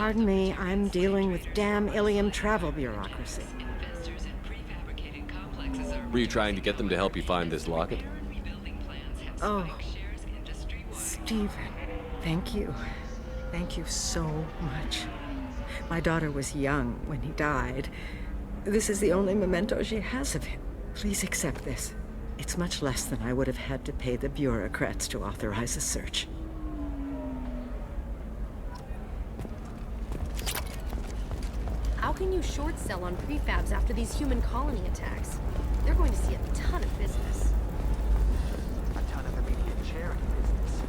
Pardon me, I'm dealing with damn Ilium travel bureaucracy. Were you trying to get them to help you find this locket? Oh, Stephen, thank you. Thank you so much. My daughter was young when he died. This is the only memento she has of him. Please accept this. It's much less than I would have had to pay the bureaucrats to authorize a search. How can you short sell on prefabs after these human colony attacks? They're going to see a ton of business. A ton of immediate charity business,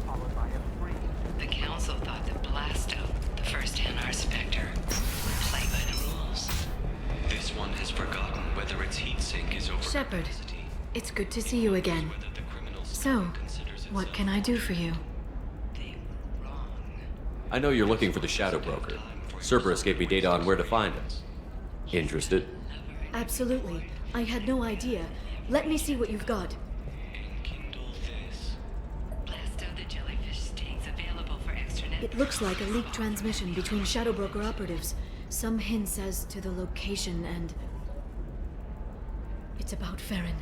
followed by a free. The council thought that Blasto, the first Hanar Spectre, would play by the rules. This one has forgotten whether its heat sink is over Shepard, capacity. it's good to see you again. Whether the criminal So, considers what itself can I do for you? They were wrong. I know you're looking for the Shadow Broker. Cerberus gave me data on where to find him. Interested? Absolutely. I had no idea. Let me see what you've got. enkindle this. Blasto the jellyfish sting's available for extranet. It looks like a leaked transmission between Shadow Broker operatives. Some hints as to the location and... It's about Farron.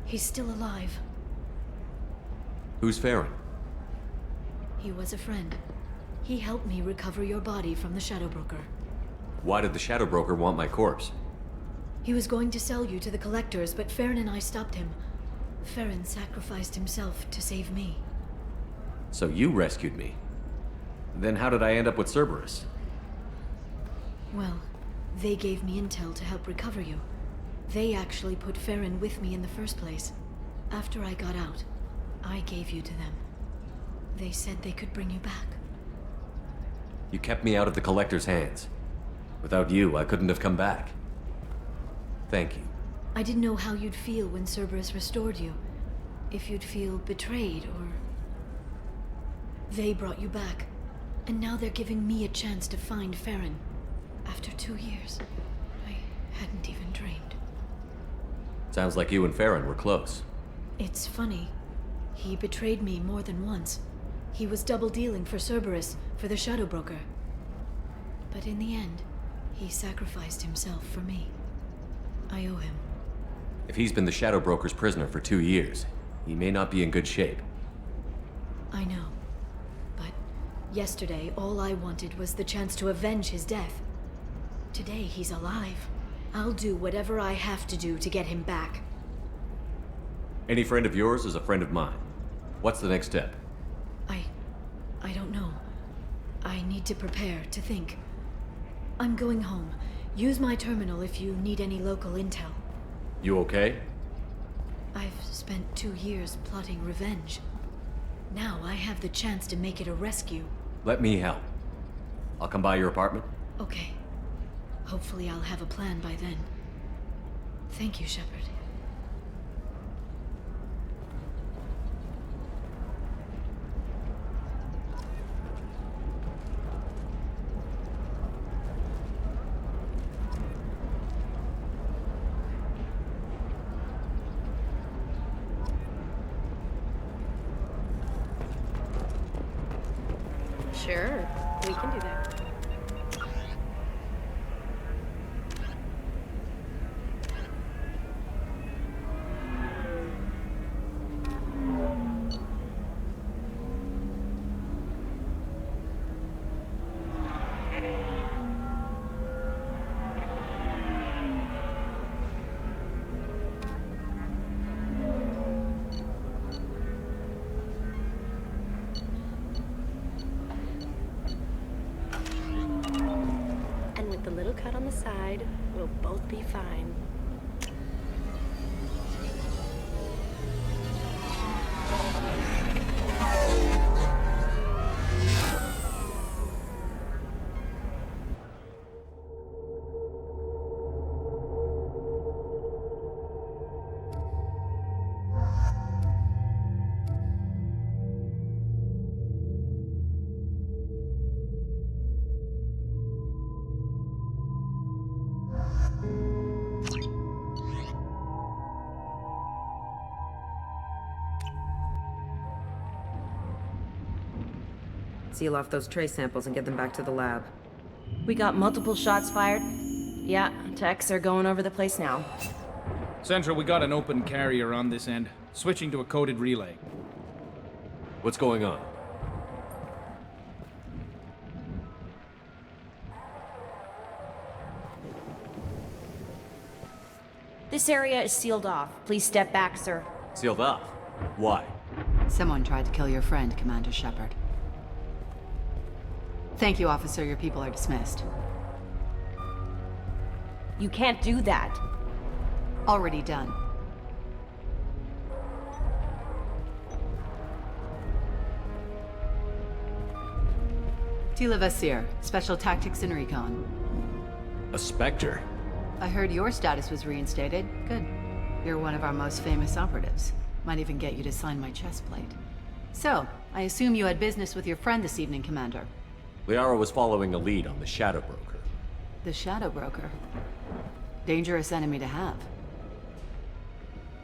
He's still alive. Who's Farron? He was a friend. He helped me recover your body from the Shadow Broker. Why did the Shadow Broker want my corpse? He was going to sell you to the collectors, but Farron and I stopped him. Farron sacrificed himself to save me. So you rescued me. Then how did I end up with Cerberus? Well, they gave me intel to help recover you. They actually put Farron with me in the first place. After I got out, I gave you to them. They said they could bring you back. You kept me out of the Collector's hands. Without you, I couldn't have come back. Thank you. I didn't know how you'd feel when Cerberus restored you. If you'd feel betrayed, or... They brought you back, and now they're giving me a chance to find Farron. After 2 years, I hadn't even dreamed. Sounds like you and Farron were close. It's funny. He betrayed me more than once. He was double-dealing for Cerberus, for the Shadow Broker. But in the end, he sacrificed himself for me. I owe him. If he's been the Shadow Broker's prisoner for 2 years, he may not be in good shape. I know. But yesterday, all I wanted was the chance to avenge his death. Today, he's alive. I'll do whatever I have to do to get him back. Any friend of yours is a friend of mine. What's the next step? I don't know. I need to prepare, to think. I'm going home. Use my terminal if you need any local intel. You okay? I've spent 2 years plotting revenge. Now I have the chance to make it a rescue. Let me help. I'll come by your apartment. Okay. Hopefully I'll have a plan by then. Thank you, Shepard. Sure, we can do that. And with the little cut on the side, we'll both be fine. seal off those trace samples and get them back to the lab. We got multiple shots fired. Yeah, techs are going over the place now. Central, we got an open carrier on this end. Switching to a coded relay. What's going on? This area is sealed off. Please step back, sir. Sealed off? Why? Someone tried to kill your friend, Commander Shepard. Thank you, officer. Your people are dismissed. You can't do that. Already done. Tila Vasir, Special Tactics and Recon. A Spectre? I heard your status was reinstated. Good. You're one of our most famous operatives. Might even get you to sign my chest plate. So, I assume you had business with your friend this evening, Commander. Liara was following a lead on the Shadow Broker. The Shadow Broker? Dangerous enemy to have.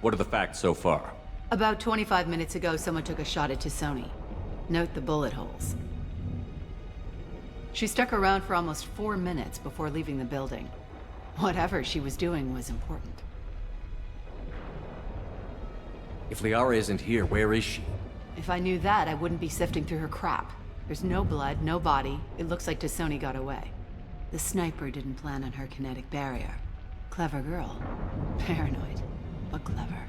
What are the facts so far? About 25 minutes ago, someone took a shot at T'Soni. Note the bullet holes. She stuck around for almost 4 minutes before leaving the building. Whatever she was doing was important. If Liara isn't here, where is she? If I knew that, I wouldn't be sifting through her crap. There's no blood, no body. It looks like T'Soni got away. The sniper didn't plan on her kinetic barrier. Clever girl. Paranoid, but clever.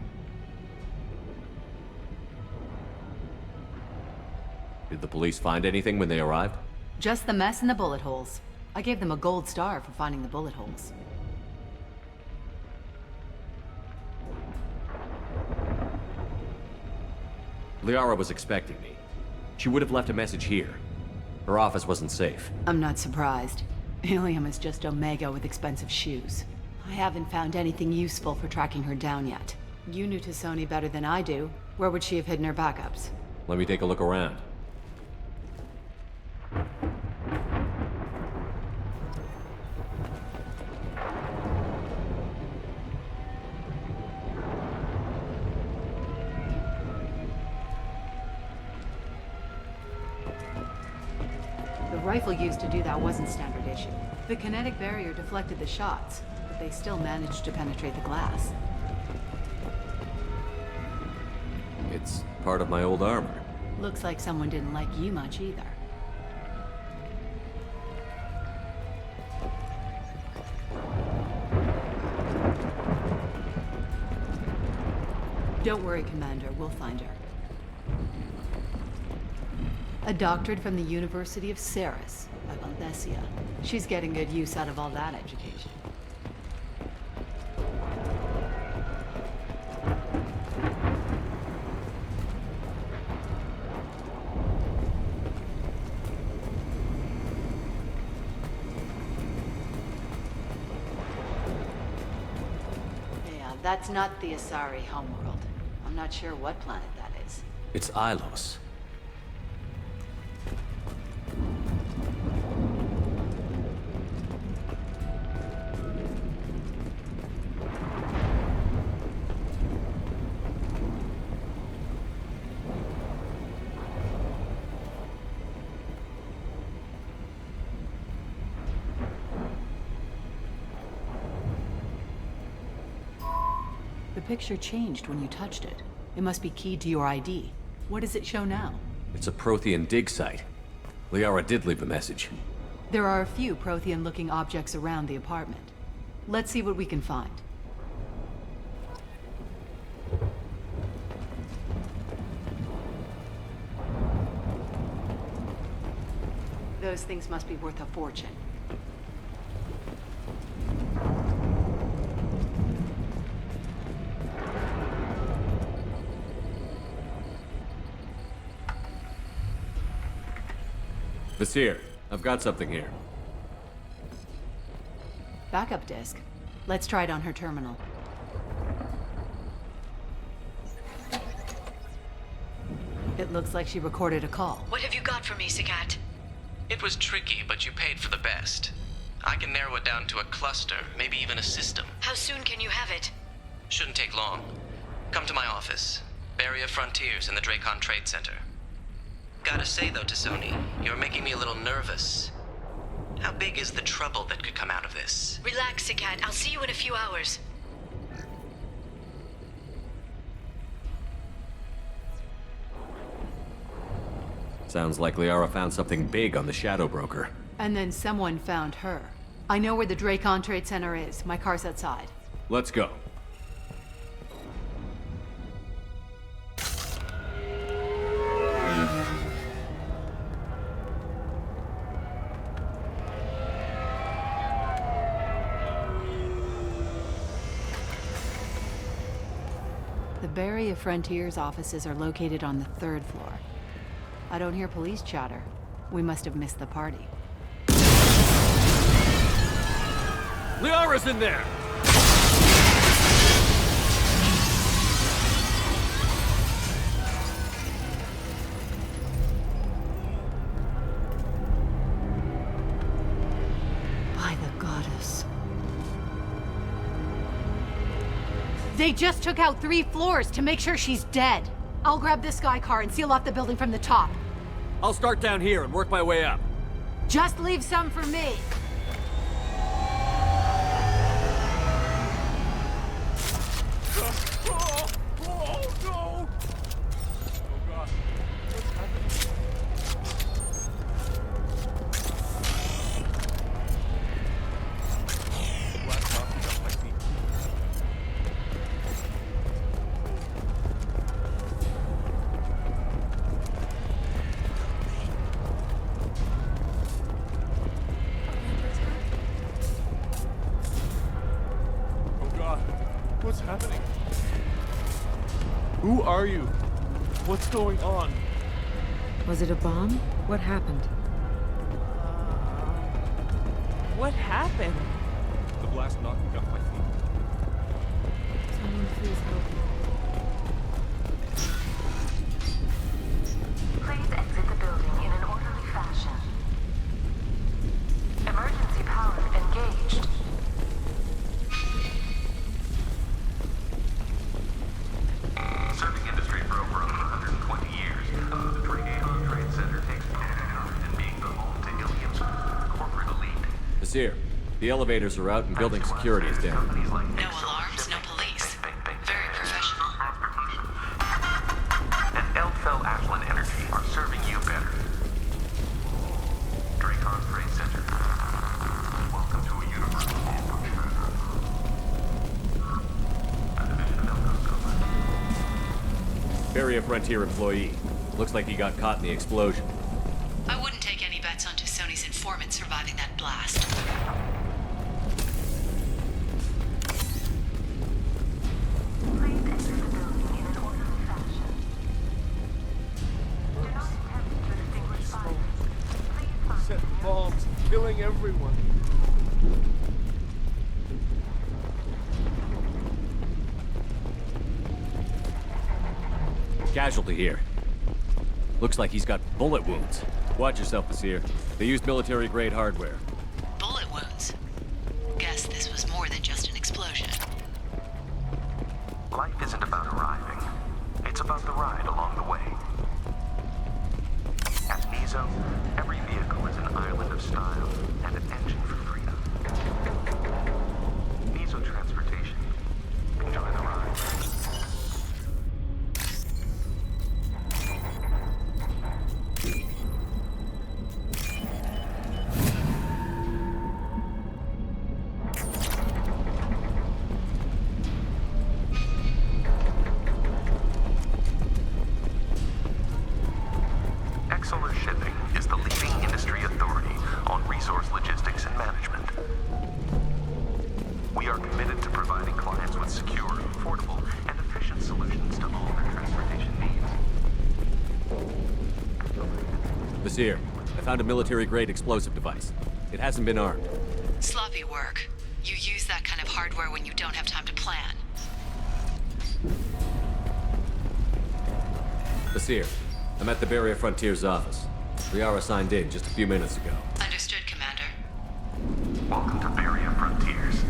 Did the police find anything when they arrived? Just the mess and the bullet holes. I gave them a gold star for finding the bullet holes. Liara was expecting me. She would have left a message here. Her office wasn't safe. I'm not surprised. Ilium is just Omega with expensive shoes. I haven't found anything useful for tracking her down yet. You knew T'Soni better than I do. Where would she have hidden her backups? Let me take a look around. The rifle used to do that wasn't standard issue. The kinetic barrier deflected the shots, but they still managed to penetrate the glass. It's part of my old armor. Looks like someone didn't like you much either. Don't worry, Commander. We'll find her. A doctorate from the University of Ceres, by Valdesia. She's getting good use out of all that education. Yeah, that's not the Asari homeworld. I'm not sure what planet that is. It's Ilos. The picture changed when you touched it. It must be keyed to your ID. What does it show now? It's a Prothean dig site. Liara did leave a message. There are a few Prothean-looking objects around the apartment. Let's see what we can find. Those things must be worth a fortune. Vasir, I've got something here. Backup disk. Let's try it on her terminal. It looks like she recorded a call. What have you got for me, Sagat? It was tricky, but you paid for the best. I can narrow it down to a cluster, maybe even a system. How soon can you have it? Shouldn't take long. Come to my office. Barrier Frontiers in the Dracon Trade Center. Gotta say though, Tassoni, you're making me a little nervous. How big is the trouble that could come out of this? Relax, Sikat. I'll see you in a few hours. Sounds like Liara found something big on the Shadow Broker. And then someone found her. I know where the Dracon Trade Center is. My car's outside. Let's go. The Barrier Frontiers offices are located on the 3rd floor. I don't hear police chatter. We must have missed the party. Liara's in there! By the goddess. They just took out 3 floors to make sure she's dead. I'll grab this Sky car and seal off the building from the top. I'll start down here and work my way up. Just leave some for me. What's happening? Who are you? What's going on? Was it a bomb? What happened? What happened? The blast knocked me off my feet. Someone please help me. Please exit the building in an orderly fashion. Emergency power engaged. Serving industry for over 120 years, the Dracon Trade Center takes pride in being the home to Ilium's corporate elite. Vizier, the elevators are out and building security is down. No alarms, no police. Very professional. And Elfell Ashland Energy are serving you better. Dracon Trade Center. Welcome to a universe of treasure. A division of Elfell. Barrier Frontier employee. Looks like he got caught in the explosion. I wouldn't take any bets on Tassoni's informant surviving that blast. Please exit the building in an orderly fashion. Do not attempt to extinguish fires. Please find Set bombs, killing everyone. Casualty here. Looks like he's got bullet wounds. Watch yourself, Vizier. They used military-grade hardware. Bullet wounds. Guess this was more than just an explosion. Life isn't about arriving. It's about the ride along the way. At Nizo, every vehicle is an island of style and an engine for freedom. Nizo Transportation. Enjoy the ride. Exeler Shipping is the leading industry authority on resource logistics and management. We are committed to providing clients with secure, affordable, and efficient solutions to all their transportation needs. Vizier, I found a military-grade explosive device. It hasn't been armed. Sloppy work. You use that kind of hardware when you don't have time to plan. Vizier, I'm at the Barrier Frontiers office. Liara signed in just a few minutes ago. Understood, Commander. Welcome to Barrier Frontiers.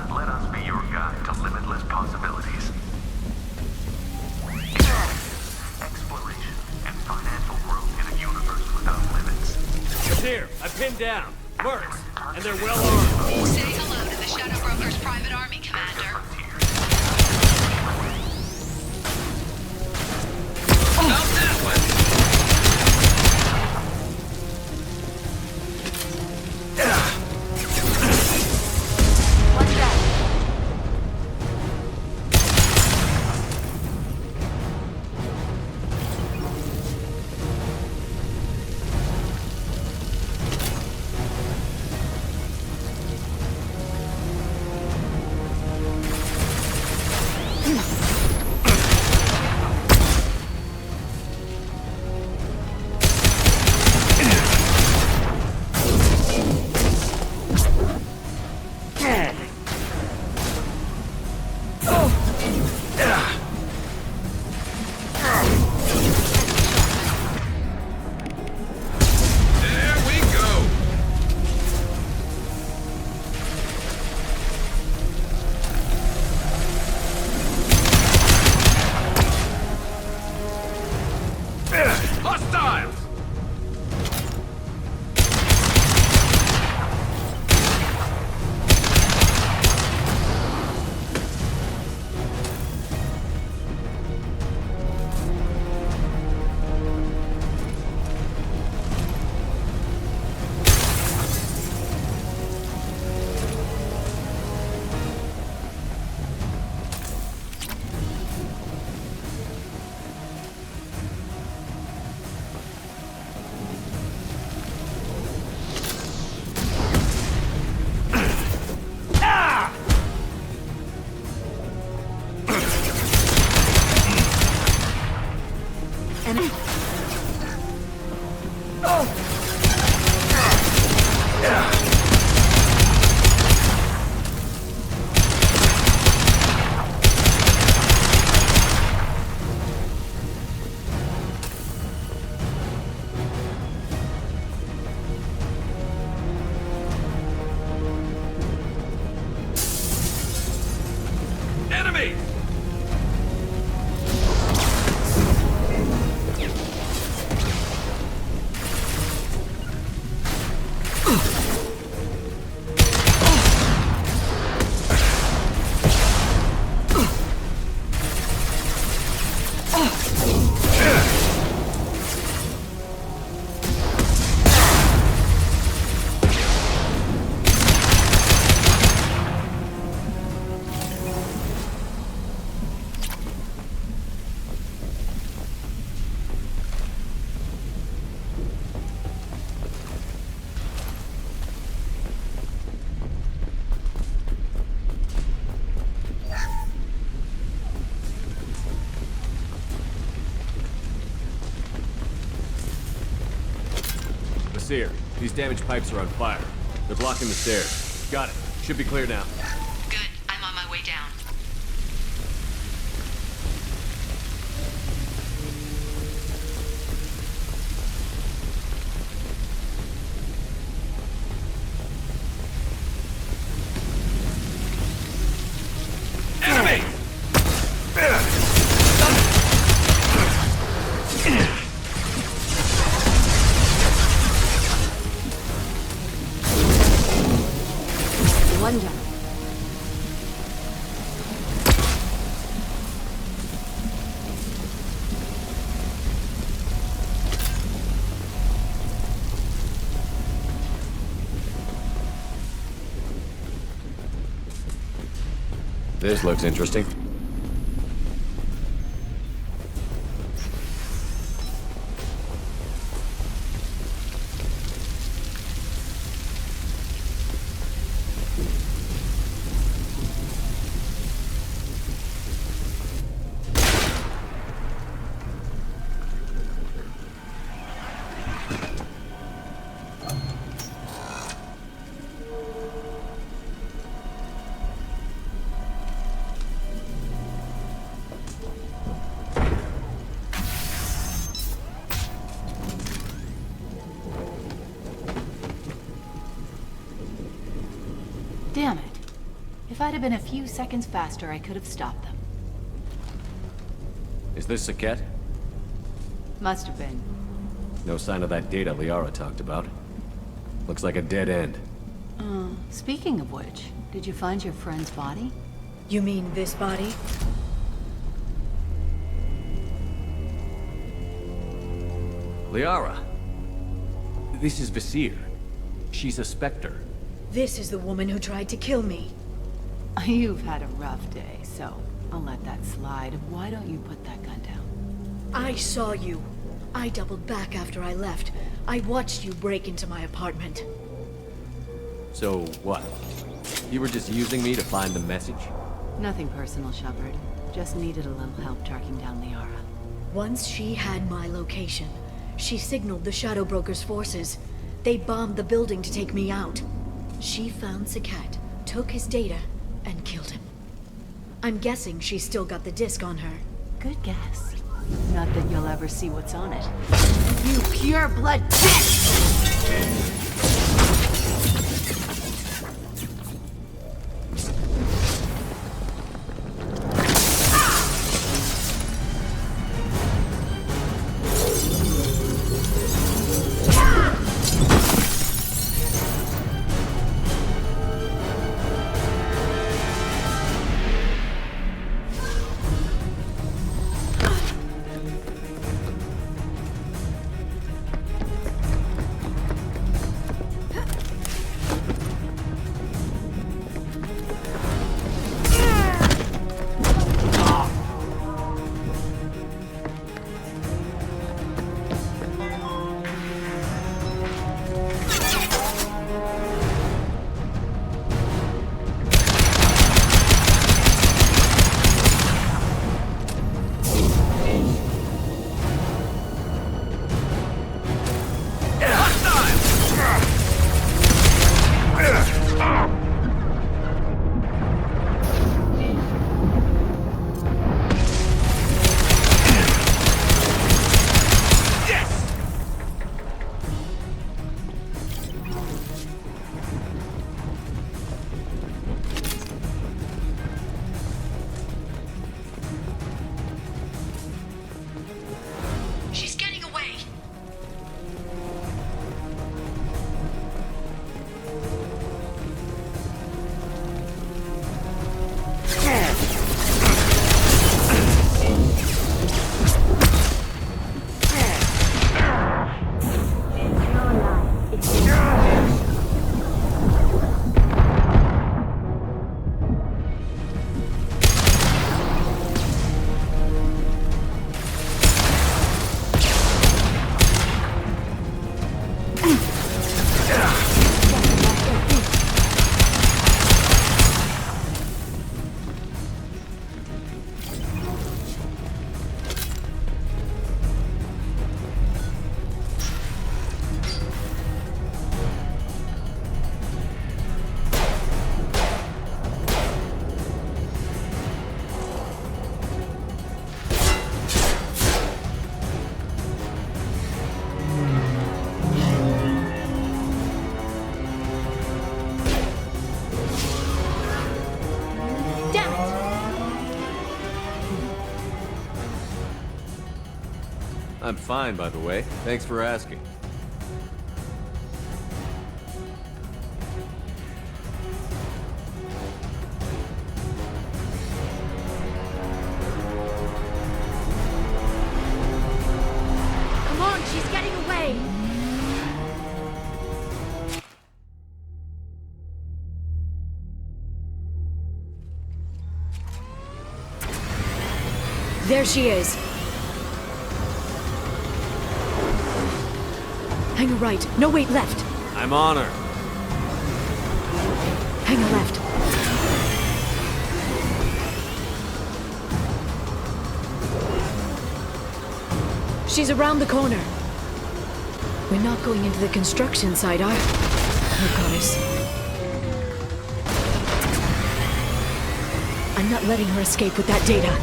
Let us be your guide to limitless possibilities. Exploration and financial growth in a universe Lair, I pinned down. Mercs, and they're well armed. Say hello to the Shadow Broker's private army, Commander. About that one! What's that? Lair, these damaged pipes are on fire. They're blocking the stairs. Got it. Should be clear now. Good. I'm on my way down. Enemy! One down. This looks interesting. Damn it. If I'd have been a few seconds faster, I could have stopped them. Is this Saket? Must have been. No sign of that data Liara talked about. Looks like a dead end. Speaking of which, did you find your friend's body? You mean this body? Liara. This is Visir. She's a Spectre. This is the woman who tried to kill me. You've had a rough day, so I'll let that slide. Why don't you put that gun down? I saw you. I doubled back after I left. I watched you break into my apartment. So, what? You were just using me to find the message? Nothing personal, Shepard. Just needed a little help tracking down Liara. Once she had my location, she signaled the Shadow Broker's forces. They bombed the building to take me out. She found Sakat, took his data, and killed him. I'm guessing she's still got the disc on her. Good guess. Not that you'll ever see what's on it. You pure-blood bitch! I'm fine, by the way. Thanks for asking. Come on, she's getting away! There she is. Hang a right. No, wait, left. I'm on her. Hang a left. She's around the corner. We're not going into the construction site, are we? Oh, goddess. I'm not letting her escape with that data.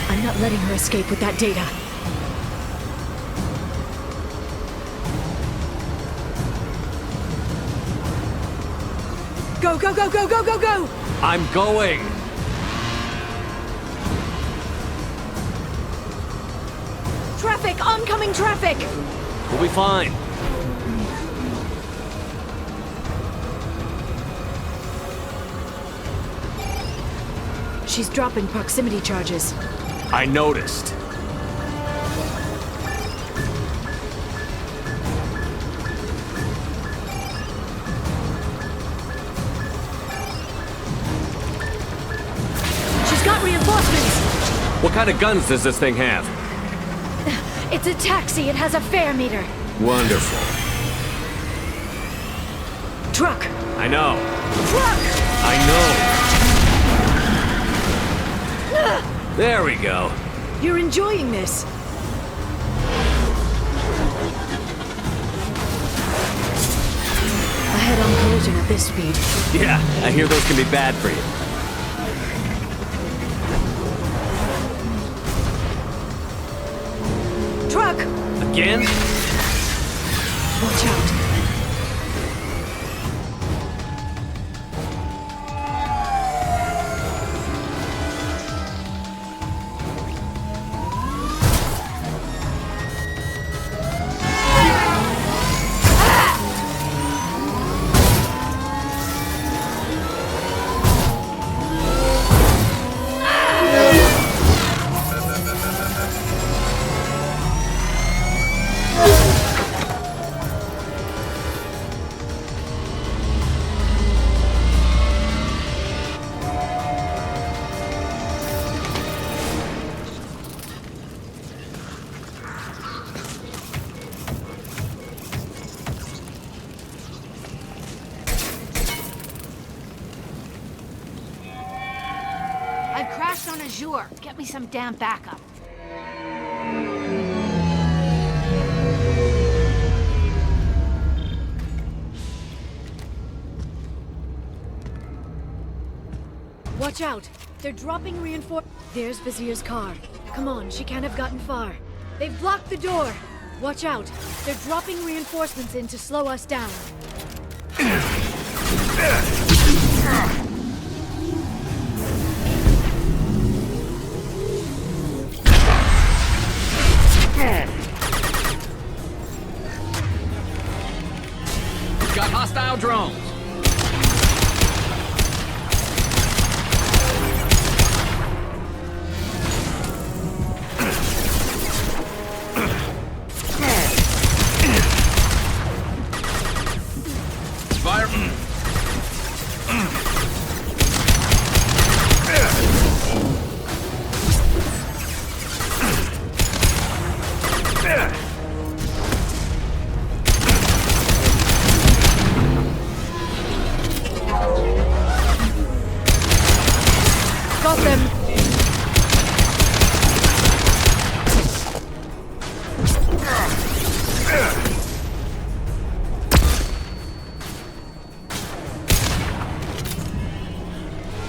I'm not letting her escape with that data. Go, go, go, go, go, go, go! I'm going! Traffic! Oncoming traffic! We'll be fine. She's dropping proximity charges. I noticed. She's got reinforcements! What kind of guns does this thing have? It's a taxi. It has a fare meter. Wonderful. Truck! I know. Truck! I know. There we go. You're enjoying this. A head-on collision at this speed. Yeah, I hear those can be bad for you. Truck! Again? Watch out. I've crashed on Azure. Get me some damn backup. Watch out! They're dropping reinforce. There's Vizier's car. Come on, she can't have gotten far. They've blocked the door. Watch out! They're dropping reinforcements in to slow us down. Got hostile drones. Fire. Got them!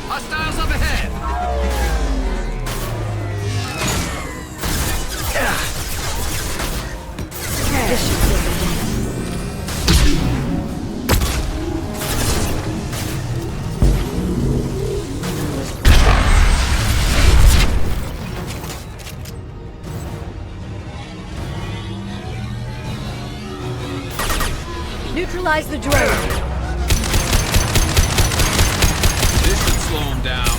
Hostiles up ahead. This should slow them down. Neutralize the drone. This should slow him down.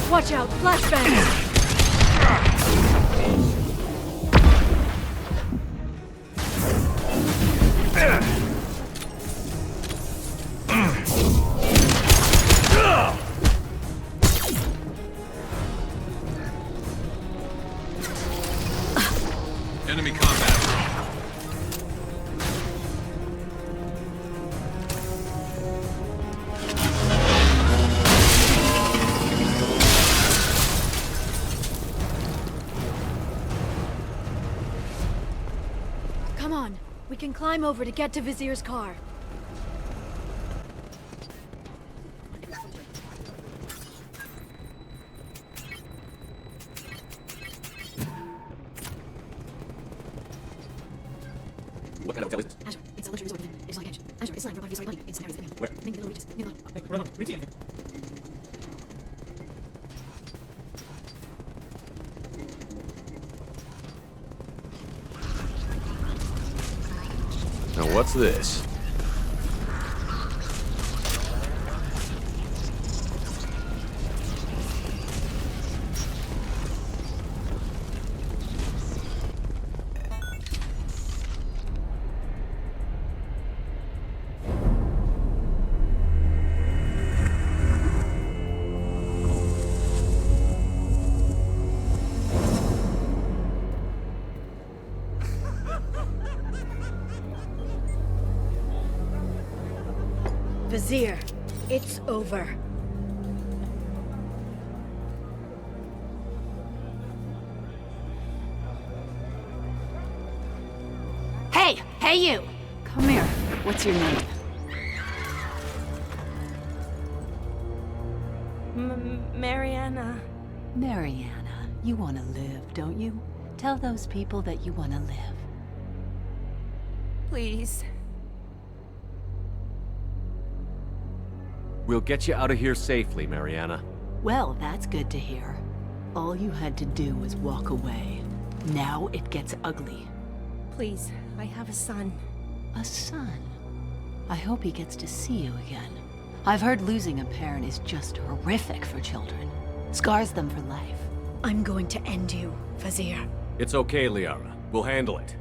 Watch out, flashbangs. Enemy combat drone. Come on, we can climb over to get to Vizier's car. What kind of hotel is this? Azure, it's a luxury resort. It's like Edge. Azure, it's like Robotic Money. It's Sarah's living. Where? Maybe the Middle Reaches. Near the Hey, run on. Reach the enemy. What's this? Vizier, it's over. Hey! Hey, you! Come here. What's your name? Mariana. Mariana. You want to live, don't you? Tell those people that you want to live. Please. We'll get you out of here safely, Mariana. Well, that's good to hear. All you had to do was walk away. Now it gets ugly. Please, I have a son. A son? I hope he gets to see you again. I've heard losing a parent is just horrific for children. Scars them for life. I'm going to end you, Vizier. It's okay, Liara. We'll handle it.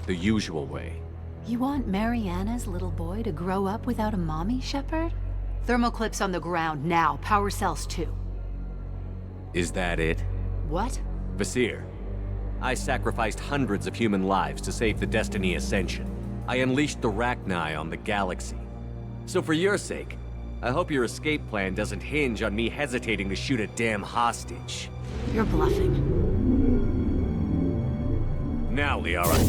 The usual way. You want Mariana's little boy to grow up without a mommy, Shepard? Thermal clips on the ground now. Power cells too. Is that it? What? Vizier, I sacrificed hundreds of human lives to save the Destiny Ascension. I unleashed the Rachni on the galaxy. So for your sake, I hope your escape plan doesn't hinge on me hesitating to shoot a damn hostage. You're bluffing. Now, Liara.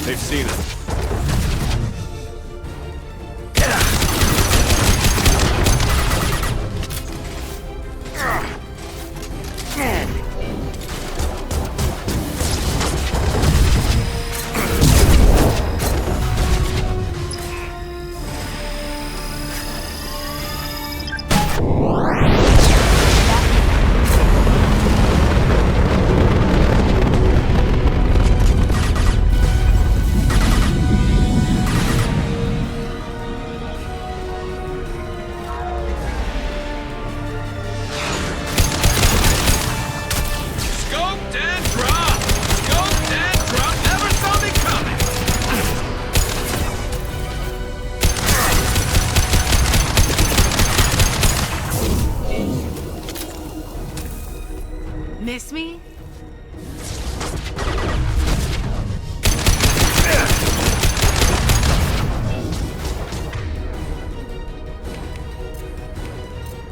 They've seen us. Miss me?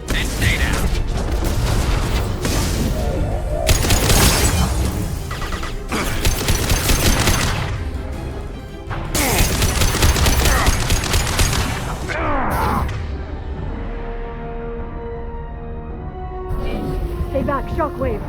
And stay down. Stay back, Shockwave.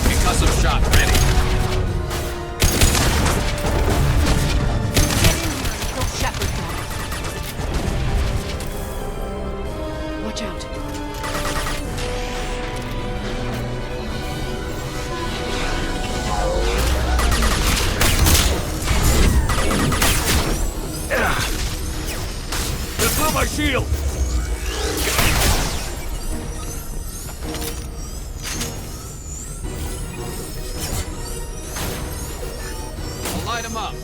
Concussive shot ready. Kill Shepard. Watch out. That's not my shield. I'll light him up.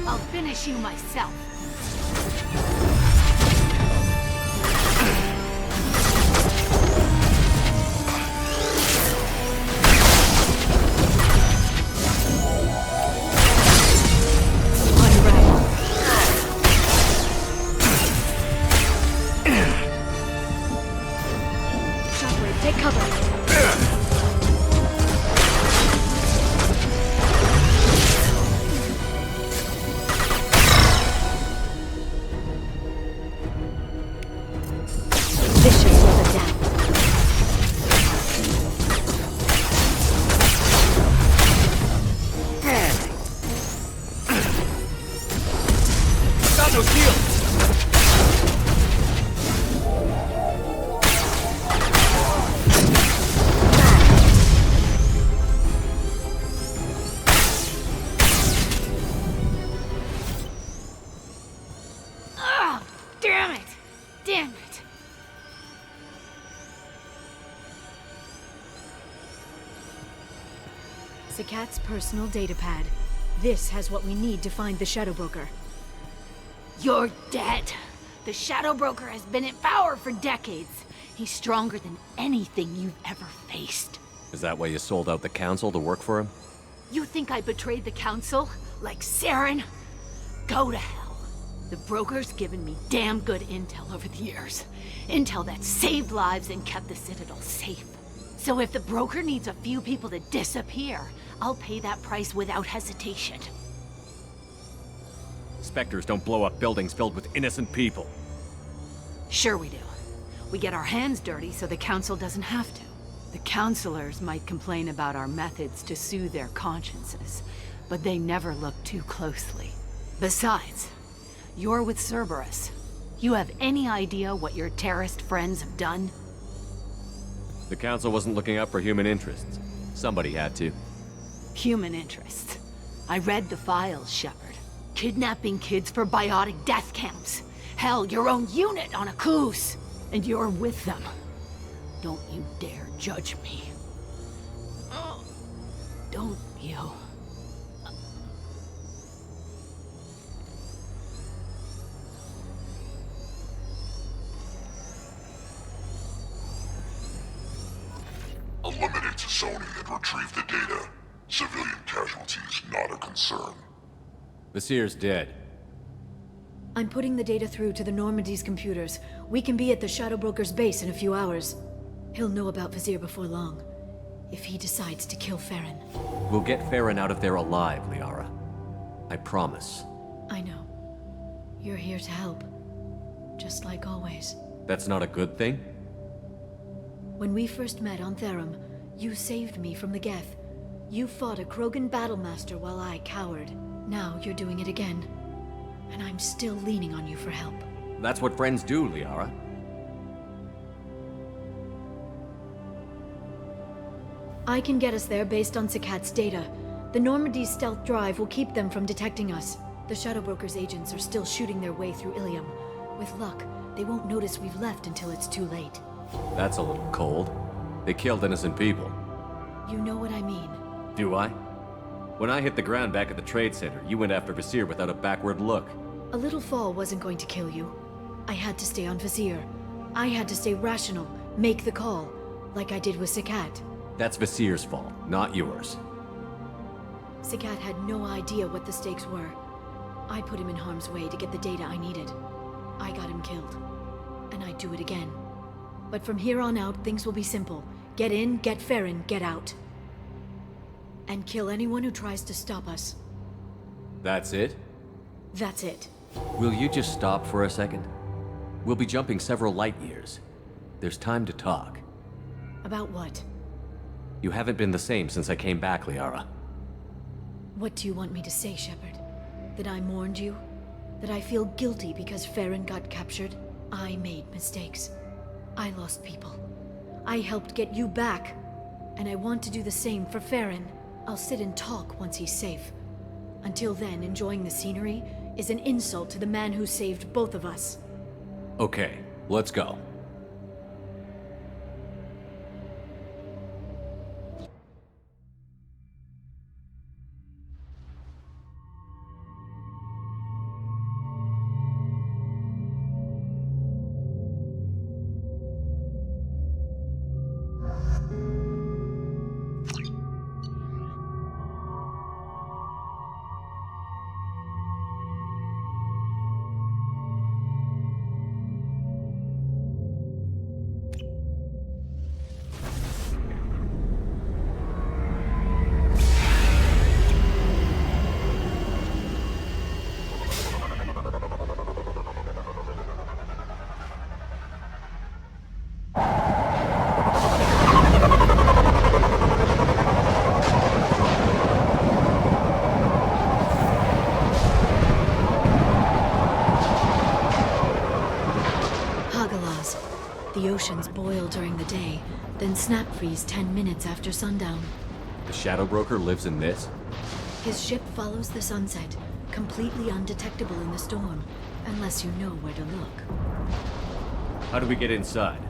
I'll finish you myself. This should slow them down. Got no shield! Ah! Damn it! Damn it! Zakat's personal data pad. This has what we need to find the Shadow Broker. You're dead. The Shadow Broker has been in power for decades. He's stronger than anything you've ever faced. Is that why you sold out the Council to work for him? You think I betrayed the Council? Like Saren? Go to hell. The Broker's given me damn good intel over the years. Intel that saved lives and kept the Citadel safe. So if the Broker needs a few people to disappear, I'll pay that price without hesitation. Spectres don't blow up buildings filled with innocent people. Sure we do. We get our hands dirty so the Council doesn't have to. The Councilors might complain about our methods to soothe their consciences, but they never look too closely. Besides, you're with Cerberus. You have any idea what your terrorist friends have done? The Council wasn't looking out for human interests. Somebody had to. Human interests. I read the files, Shepard. Kidnapping kids for biotic death camps. Hell, your own unit on a cruise. And you're with them. Don't you dare judge me. Don't you? Eliminate Sony and retrieve the data. Civilian casualties not a concern. Visier's dead. I'm putting the data through to the Normandy's computers. We can be at the Shadow Broker's base in a few hours. He'll know about Vizier before long. If he decides to kill Farron. We'll get Farron out of there alive, Liara. I promise. I know. You're here to help. Just like always. That's not a good thing? When we first met on Therum, you saved me from the Geth. You fought a Krogan battlemaster while I cowered. Now you're doing it again. And I'm still leaning on you for help. That's what friends do, Liara. I can get us there based on Zakat's data. The Normandy's stealth drive will keep them from detecting us. The Shadow Broker's agents are still shooting their way through Ilium. With luck, they won't notice we've left until it's too late. That's a little cold. They killed innocent people. You know what I mean. Do I? When I hit the ground back at the trade center, you went after Vizier without a backward look. A little fall wasn't going to kill you. I had to stay on Vizier. I had to stay rational, make the call, like I did with Zakat. That's Vizier's fault, not yours. Zakat had no idea what the stakes were. I put him in harm's way to get the data I needed. I got him killed. And I'd do it again. But from here on out, things will be simple. Get in, get Farron, get out. And kill anyone who tries to stop us. That's it? That's it. Will you just stop for a second? We'll be jumping several light years. There's time to talk. About what? You haven't been the same since I came back, Liara. What do you want me to say, Shepard? That I mourned you? That I feel guilty because Farron got captured? I made mistakes. I lost people. I helped get you back. And I want to do the same for Farron. I'll sit and talk once he's safe. Until then, enjoying the scenery is an insult to the man who saved both of us. Okay, let's go. The oceans boil during the day, then snap freeze 10 minutes after sundown. The Shadow Broker lives in this? His ship follows the sunset, completely undetectable in the storm, unless you know where to look. How do we get inside?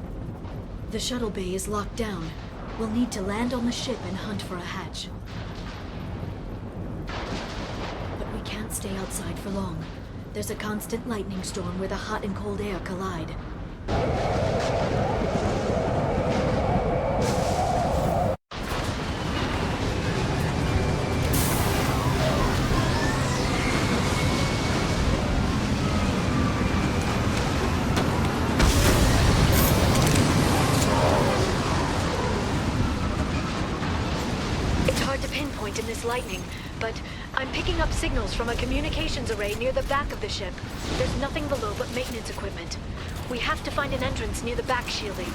The shuttle bay is locked down. We'll need to land on the ship and hunt for a hatch. But we can't stay outside for long. There's a constant lightning storm where the hot and cold air collide. In this lightning, but I'm picking up signals from a communications array near the back of the ship. There's nothing below but maintenance equipment. We have to find an entrance near the back shielding.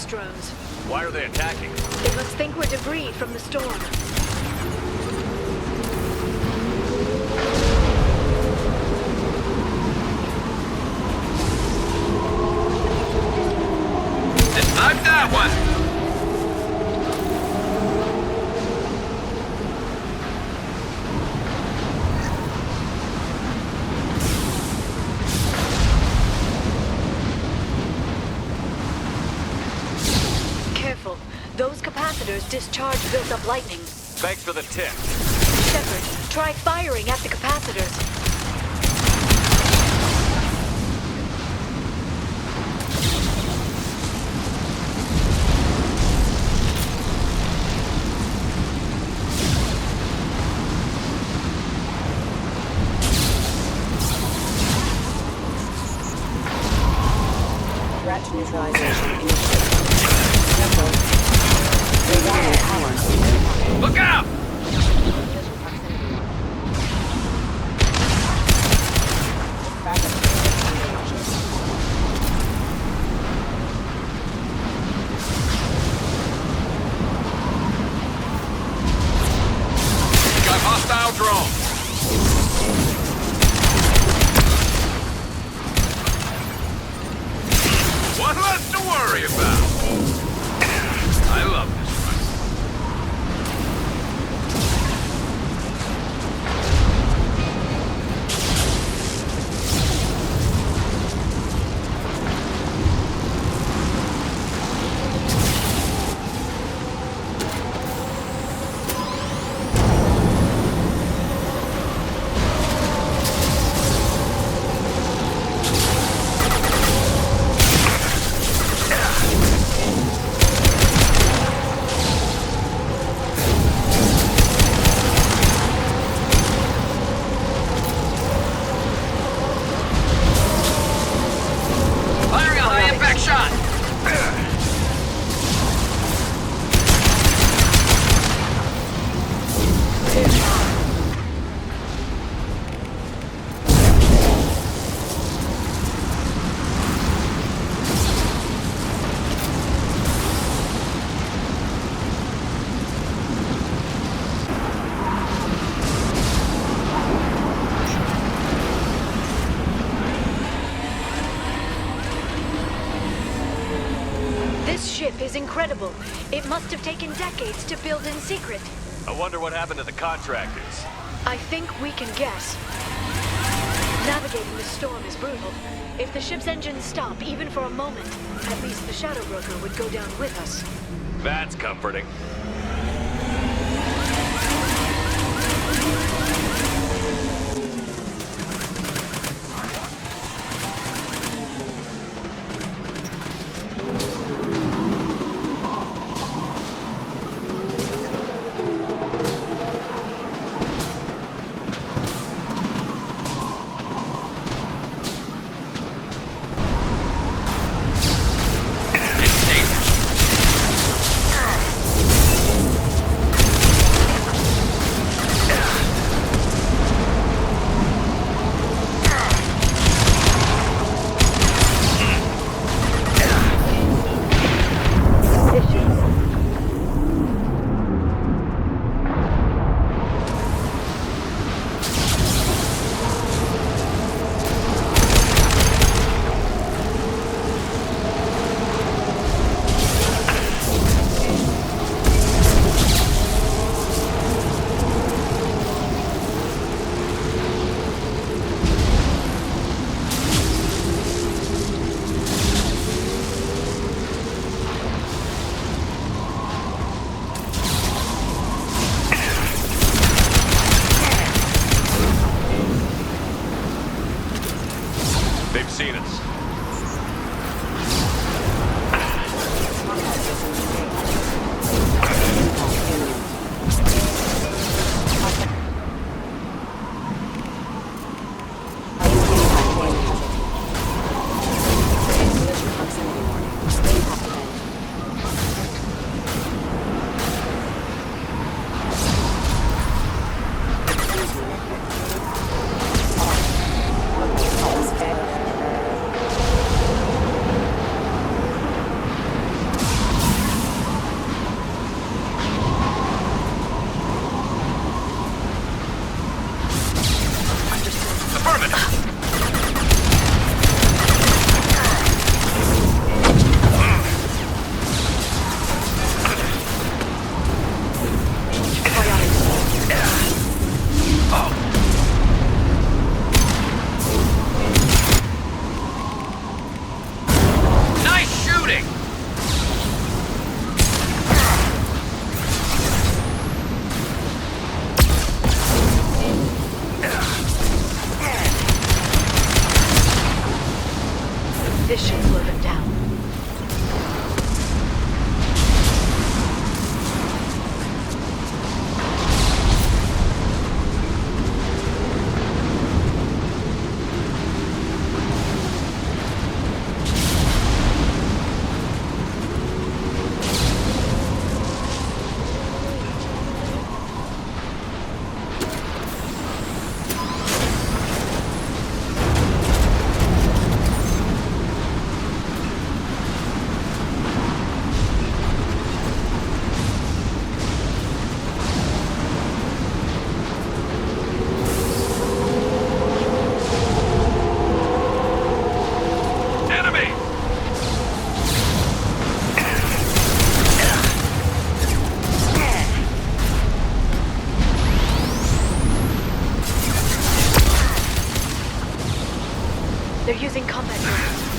Drones. Why are they attacking? They must think we're debris from the storm. I've got one! Those capacitors discharge built-up lightning. Thanks for the tip. Shepard, try firing at the capacitors. Threat neutralization. Look out! Got hostile drone. One less to worry about. I love this one. Is incredible. It must have taken decades to build in secret. I wonder what happened to the contractors. I think we can guess. Navigating the storm is brutal. If the ship's engines stop, even for a moment, at least the Shadow Broker would go down with us. That's comforting. They're using combat drones.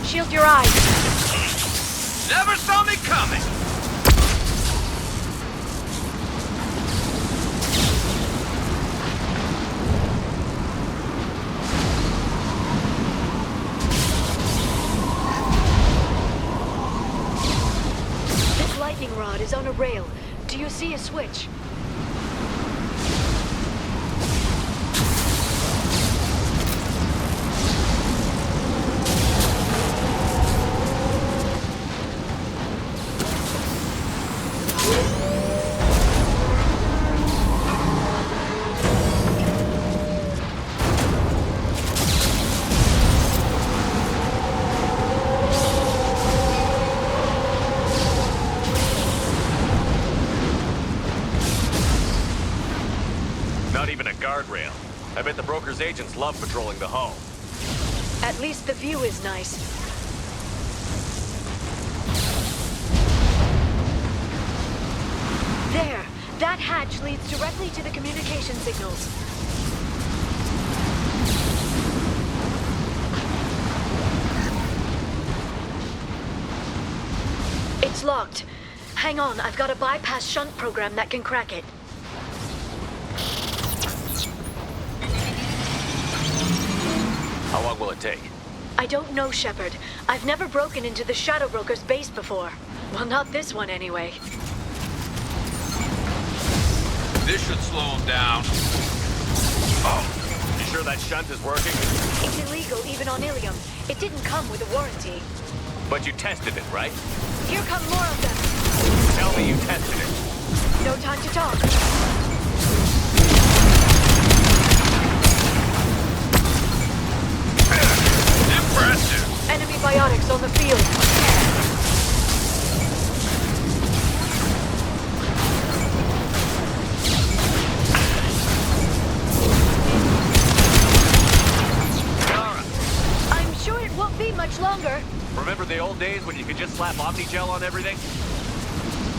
Shield your eyes. Never saw me coming! This lightning rod is on a rail. Do you see a switch? Not even a guardrail. I bet the broker's agents love patrolling the hull. At least the view is nice. There! That hatch leads directly to the communication signals. It's locked. Hang on, I've got a bypass shunt program that can crack it. How long will it take? I don't know, Shepard. I've never broken into the Shadow Broker's base before. Well, not this one anyway. This should slow him down. Oh, you sure that shunt is working? It's illegal even on Ilium. It didn't come with a warranty. But you tested it, right? Here come more of them. Tell me you tested it. No time to talk. Impressive. Enemy biotics on the field. I'm sure it won't be much longer. Remember the old days when you could just slap Omnigel on everything?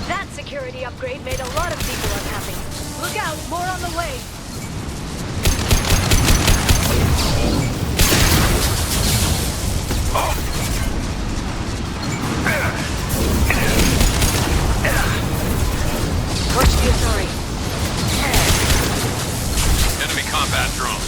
That security upgrade made a lot of people unhappy. Look out, more on the way. Watch the Atari. Enemy combat drone.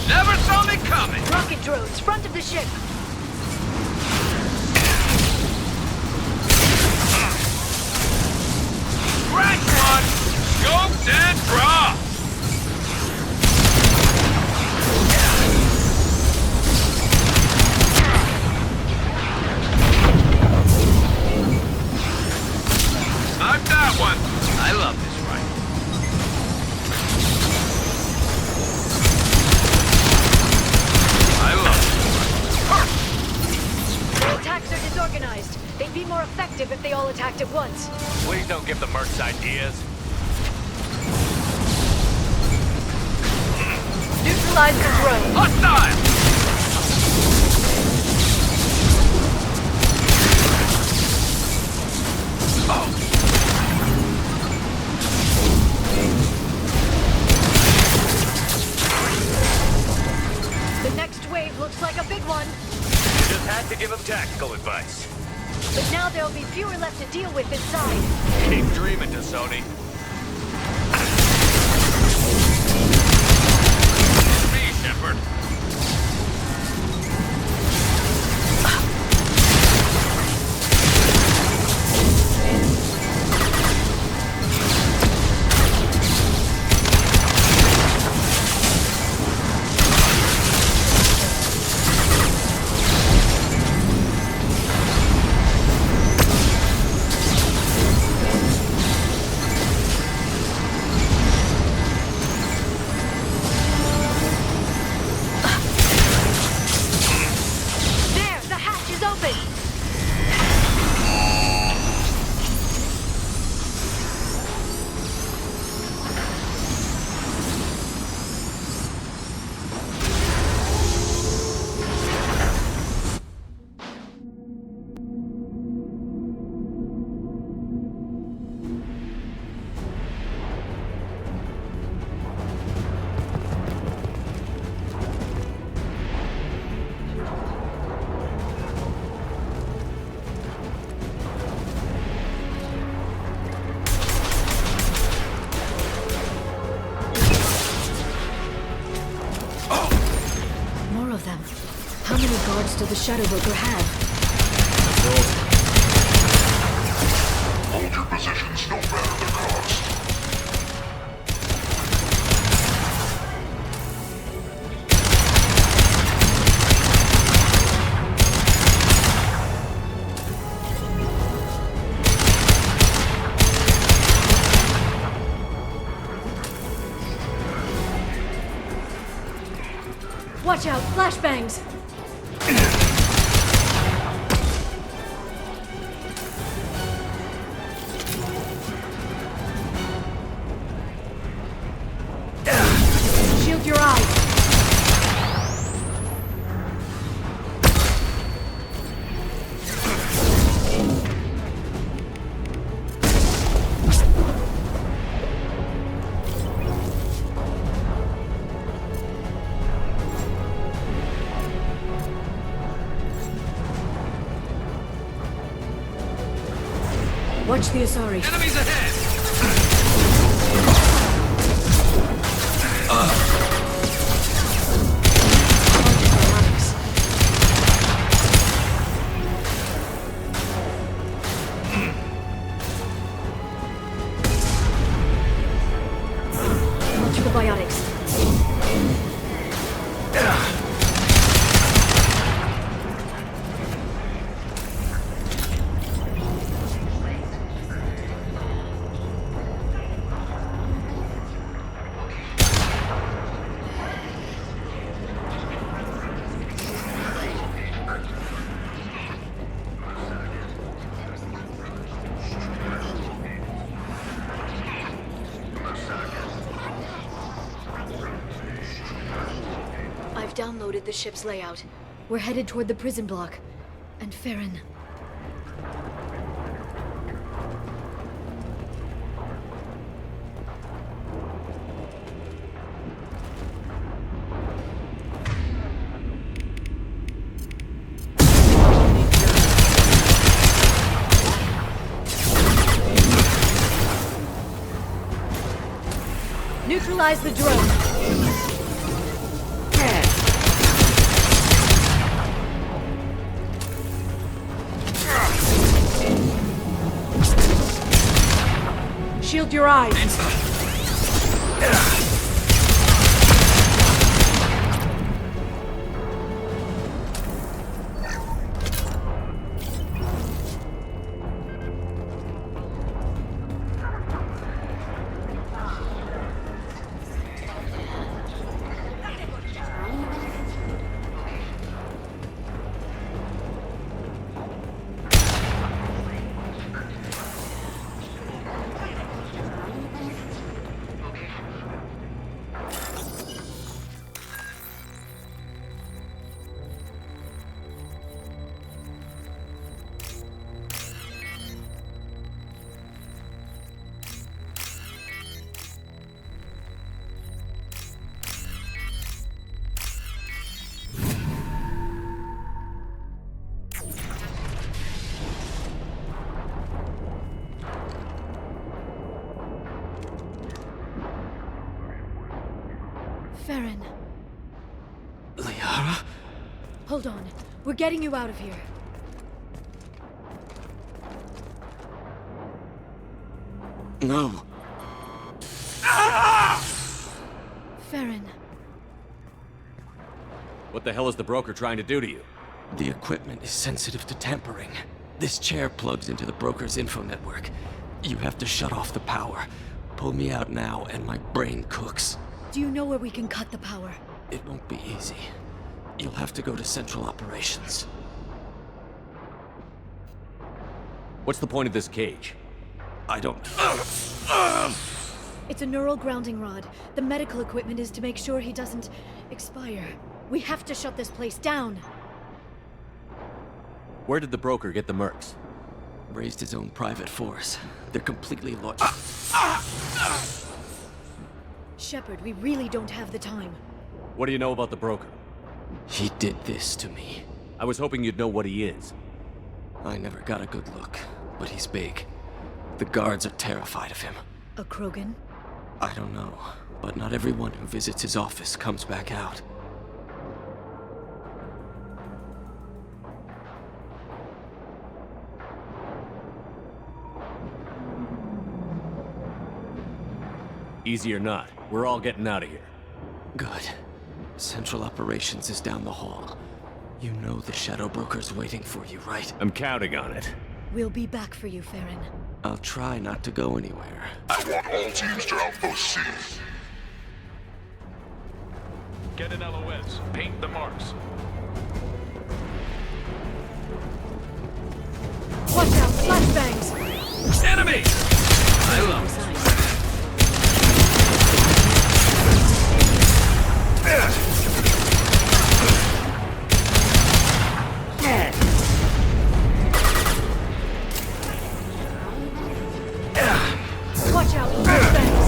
Never saw me coming! Rocket drones, front of the ship. Crash one! Scoped and dropped! Snipe that one! I love this rifle. I love it. Their attacks are disorganized. They'd be more effective if they all attacked at once. Please don't give the mercs ideas. Neutralize the drone. Hostile! The next wave looks like a big one. Just had to give him tactical advice. But now there'll be fewer left to deal with inside. Keep dreaming, Sony. Me, Shepard. rest of the Shadow Broker have? Hold your positions no matter the cost. Watch out, flashbangs! Shield your eyes! Watch the Asari. Enemies ahead! Watch the biotics. I've downloaded the ship's layout. We're headed toward the prison block. And Farron. Neutralize the drone. Shield your eyes. Farron. Liara? Hold on. We're getting you out of here. No. Farron. What the hell is the broker trying to do to you? The equipment is sensitive to tampering. This chair plugs into the broker's info network. You have to shut off the power. Pull me out now and my brain cooks. Do you know where we can cut the power? It won't be easy. You'll have to go to Central Operations. What's the point of this cage? I don't... It's a neural grounding rod. The medical equipment is to make sure he doesn't expire. We have to shut this place down. Where did the broker get the mercs? Raised his own private force. They're completely loyal. Shepard, we really don't have the time. What do you know about the broker? He did this to me. I was hoping you'd know what he is. I never got a good look, but he's big. The guards are terrified of him. A Krogan? I don't know, but not everyone who visits his office comes back out. Easy or not, we're all getting out of here. Good. Central Operations is down the hall. You know the Shadow Broker's waiting for you, right? I'm counting on it. We'll be back for you, Farron. I'll try not to go anywhere. I want all teams to Outpost C. Get an LOS. Paint the marks. Watch out! Flashbangs! Enemy! I love it. Watch out! Flashbangs!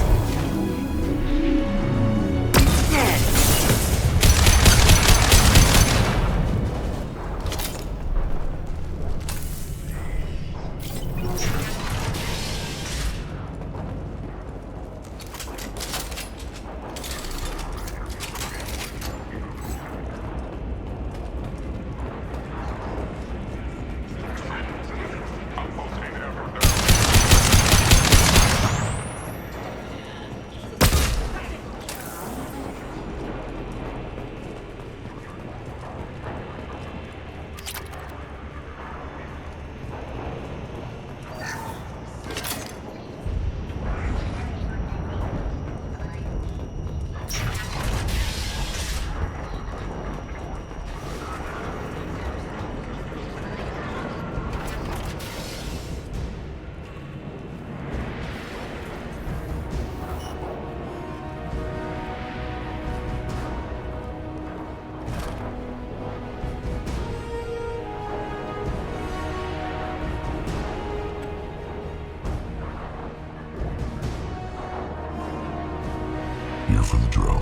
Here for the drill.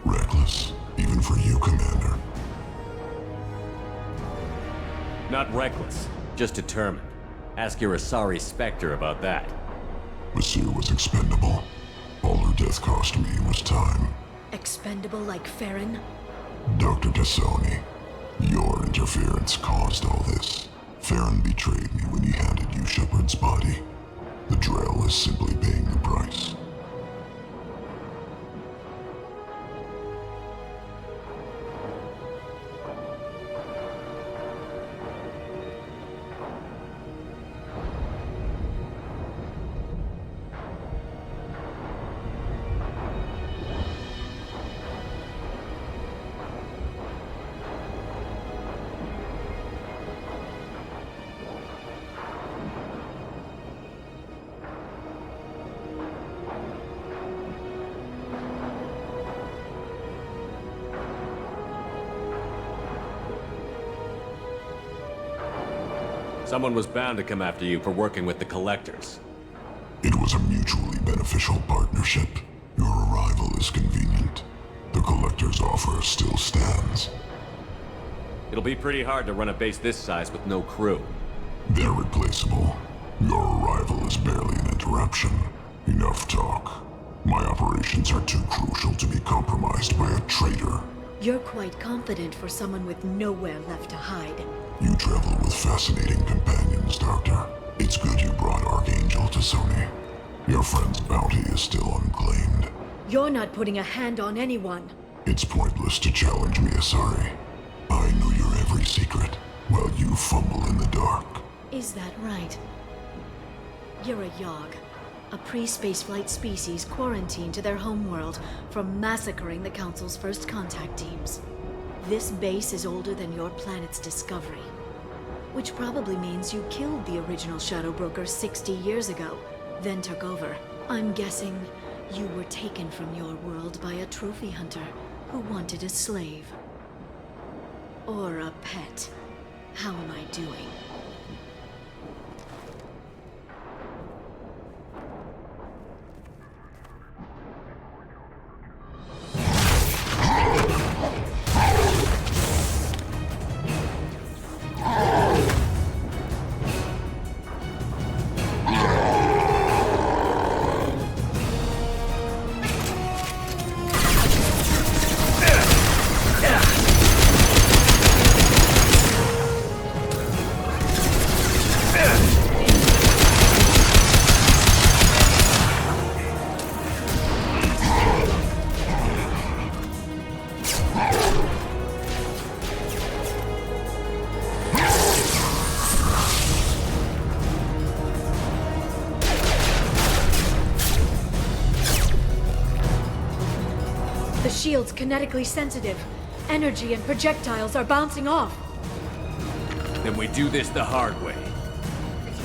Reckless, even for you, Commander. Not reckless, just determined. Ask your Asari Spectre about that. Monsieur was expendable. All her death cost me was time. Expendable like Farron? Dr. Tassoni, your interference caused all this. Farron betrayed me when he handed you Shepard's body. The Drell is simply paying the price. Someone was bound to come after you for working with the Collectors. It was a mutually beneficial partnership. Your arrival is convenient. The Collector's offer still stands. It'll be pretty hard to run a base this size with no crew. They're replaceable. Your arrival is barely an interruption. Enough talk. My operations are too crucial to be compromised by a traitor. You're quite confident for someone with nowhere left to hide. You travel with fascinating companions, Doctor. It's good you brought Archangel Tassoni. Your friend's bounty is still unclaimed. You're not putting a hand on anyone. It's pointless to challenge me, Asari. I know your every secret, while you fumble in the dark. Is that right? You're a Yogg, a pre-spaceflight species quarantined to their homeworld from massacring the Council's first contact teams. This base is older than your planet's discovery, which probably means you killed the original Shadow Broker 60 years ago, then took over. I'm guessing you were taken from your world by a trophy hunter who wanted a slave. Or a pet. How am I doing? shield's kinetically sensitive. Energy and projectiles are bouncing off. Then we do this the hard way.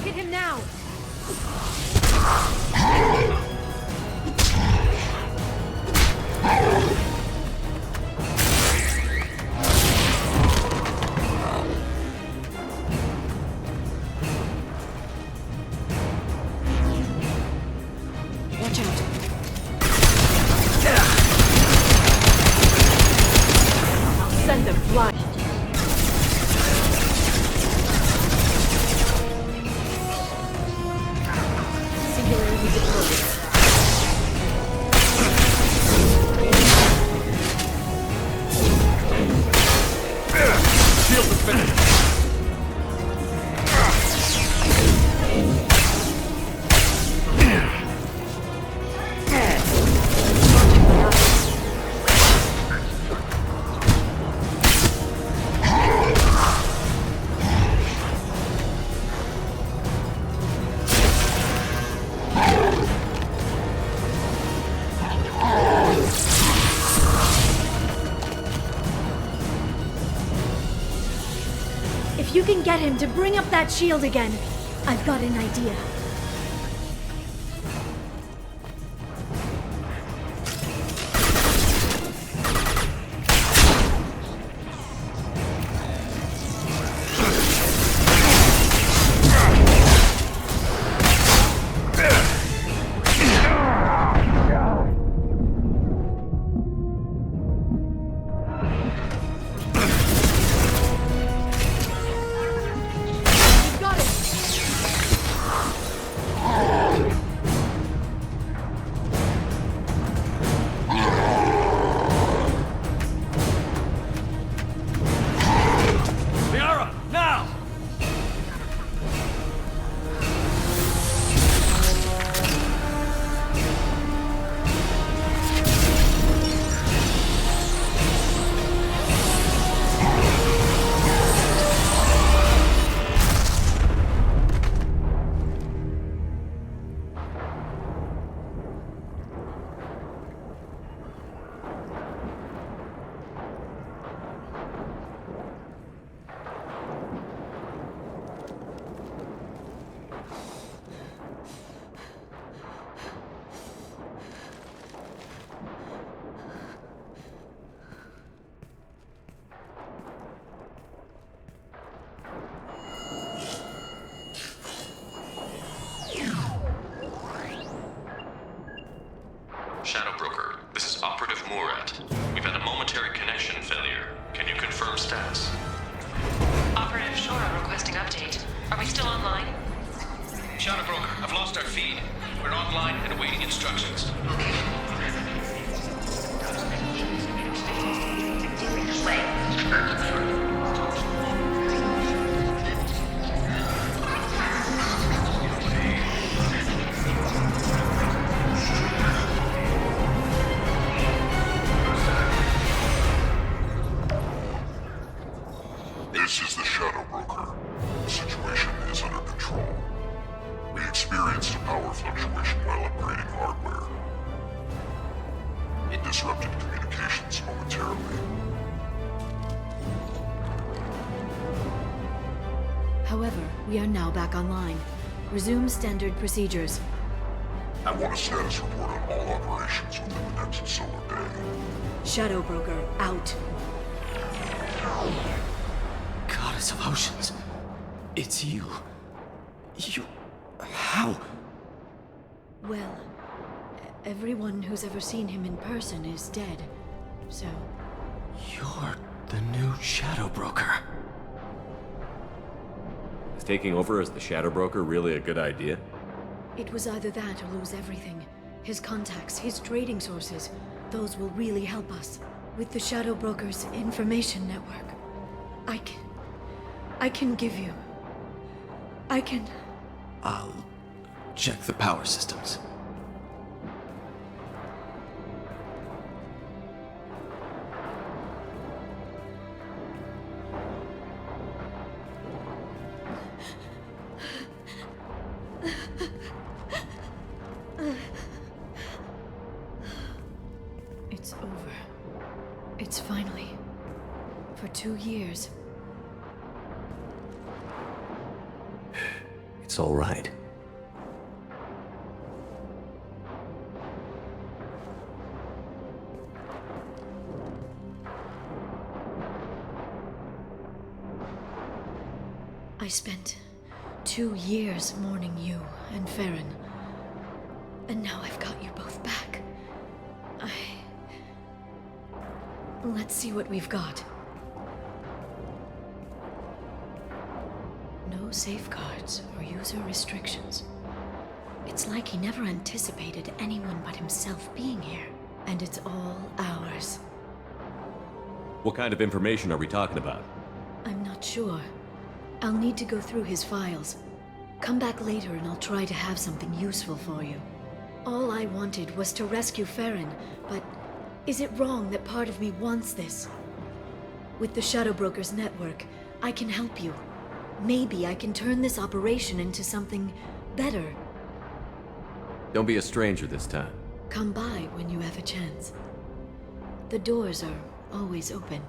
Hit him now! Watch out. I'll send them flying. Singularity deployed. Shield is finished. If you can get him to bring up that shield again, I've got an idea. Shadow Broker, this is Operative Murat. We've had a momentary connection failure. Can you confirm status? Operative Shora requesting update. Are we still online? Shadow Broker, I've lost our feed. We're online and awaiting instructions. This is the Shadow Broker. The situation is under control. We experienced a power fluctuation while upgrading hardware. It disrupted communications momentarily. However, we are now back online. Resume standard procedures. I want a status report on all operations within the next solar day. Shadow Broker, out. Goddess of Oceans. It's you. You... How? Well, everyone who's ever seen him in person is dead. So... You're the new Shadow Broker. Is taking over as the Shadow Broker really a good idea? it was either that or lose everything. His contacts, his trading sources, those will really help us. With the Shadow Broker's information network, I can give you... I'll check the power systems. It's over. It's finally. For 2 years. It's all right. I spent 2 years mourning you and Farron. And now I've got you both back. Let's see what we've got. No safeguards or user restrictions. It's like he never anticipated anyone but himself being here. And it's all ours. What kind of information are we talking about? I'm not sure. I'll need to go through his files. Come back later and I'll try to have something useful for you. All I wanted was to rescue Farron, but is it wrong that part of me wants this? With the Shadow Brokers network, I can help you. Maybe I can turn this operation into something better. Don't be a stranger this time. Come by when you have a chance. The doors are always open.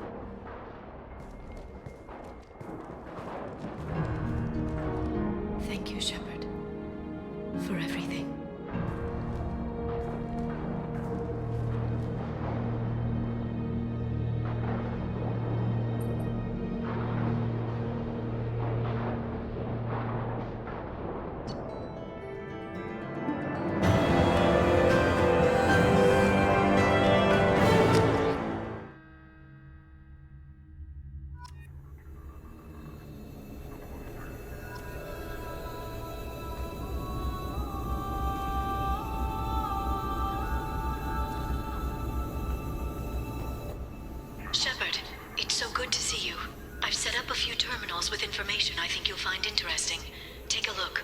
Thank you, Shepard, for everything. Shepard, it's so good to see you. I've set up a few terminals with information I think you'll find interesting. Take a look.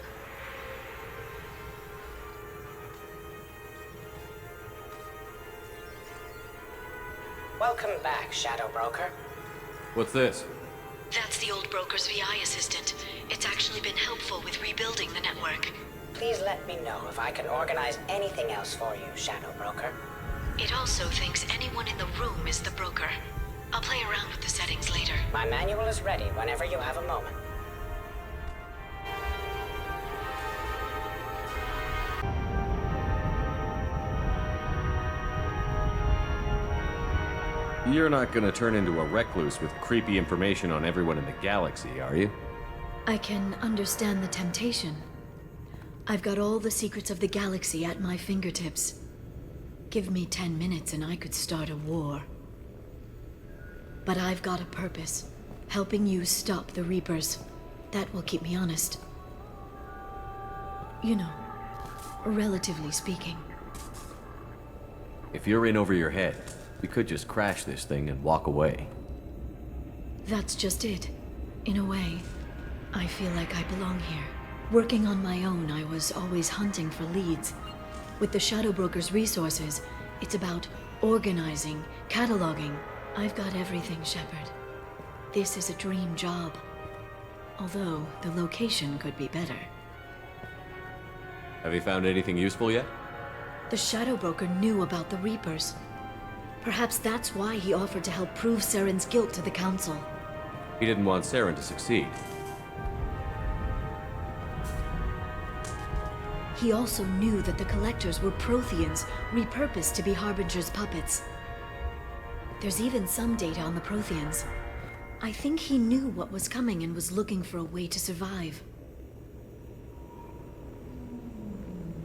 Welcome back, Shadow Broker. What's this? That's the old broker's VI assistant. It's actually been helpful with rebuilding the network. Please let me know if I can organize anything else for you, Shadow Broker. It also thinks anyone in the room is the broker. I'll play around with the settings later. My manual is ready whenever you have a moment. You're not gonna turn into a recluse with creepy information on everyone in the galaxy, are you? I can understand the temptation. I've got all the secrets of the galaxy at my fingertips. Give me 10 minutes and I could start a war. But I've got a purpose. Helping you stop the Reapers. That will keep me honest. You know, relatively speaking. If you're in over your head, we could just crash this thing and walk away. That's just it. In a way, I feel like I belong here. Working on my own, I was always hunting for leads. With the Shadow Broker's resources, it's about organizing, cataloging. I've got everything, Shepard. This is a dream job. Although, the location could be better. Have you found anything useful yet? The Shadow Broker knew about the Reapers. Perhaps that's why he offered to help prove Saren's guilt to the Council. He didn't want Saren to succeed. He also knew that the Collectors were Protheans, repurposed to be Harbinger's puppets. There's even some data on the Protheans. I think he knew what was coming and was looking for a way to survive.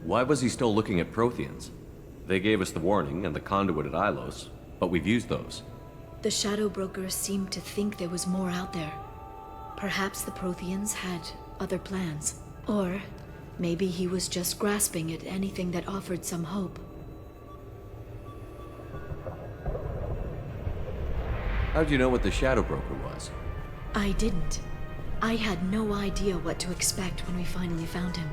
Why was he still looking at Protheans? They gave us the warning and the conduit at Ilos, but we've used those. The Shadow Broker seemed to think there was more out there. Perhaps the Protheans had other plans. Or maybe he was just grasping at anything that offered some hope. How'd you know what the Shadow Broker was? I didn't. I had no idea what to expect when we finally found him.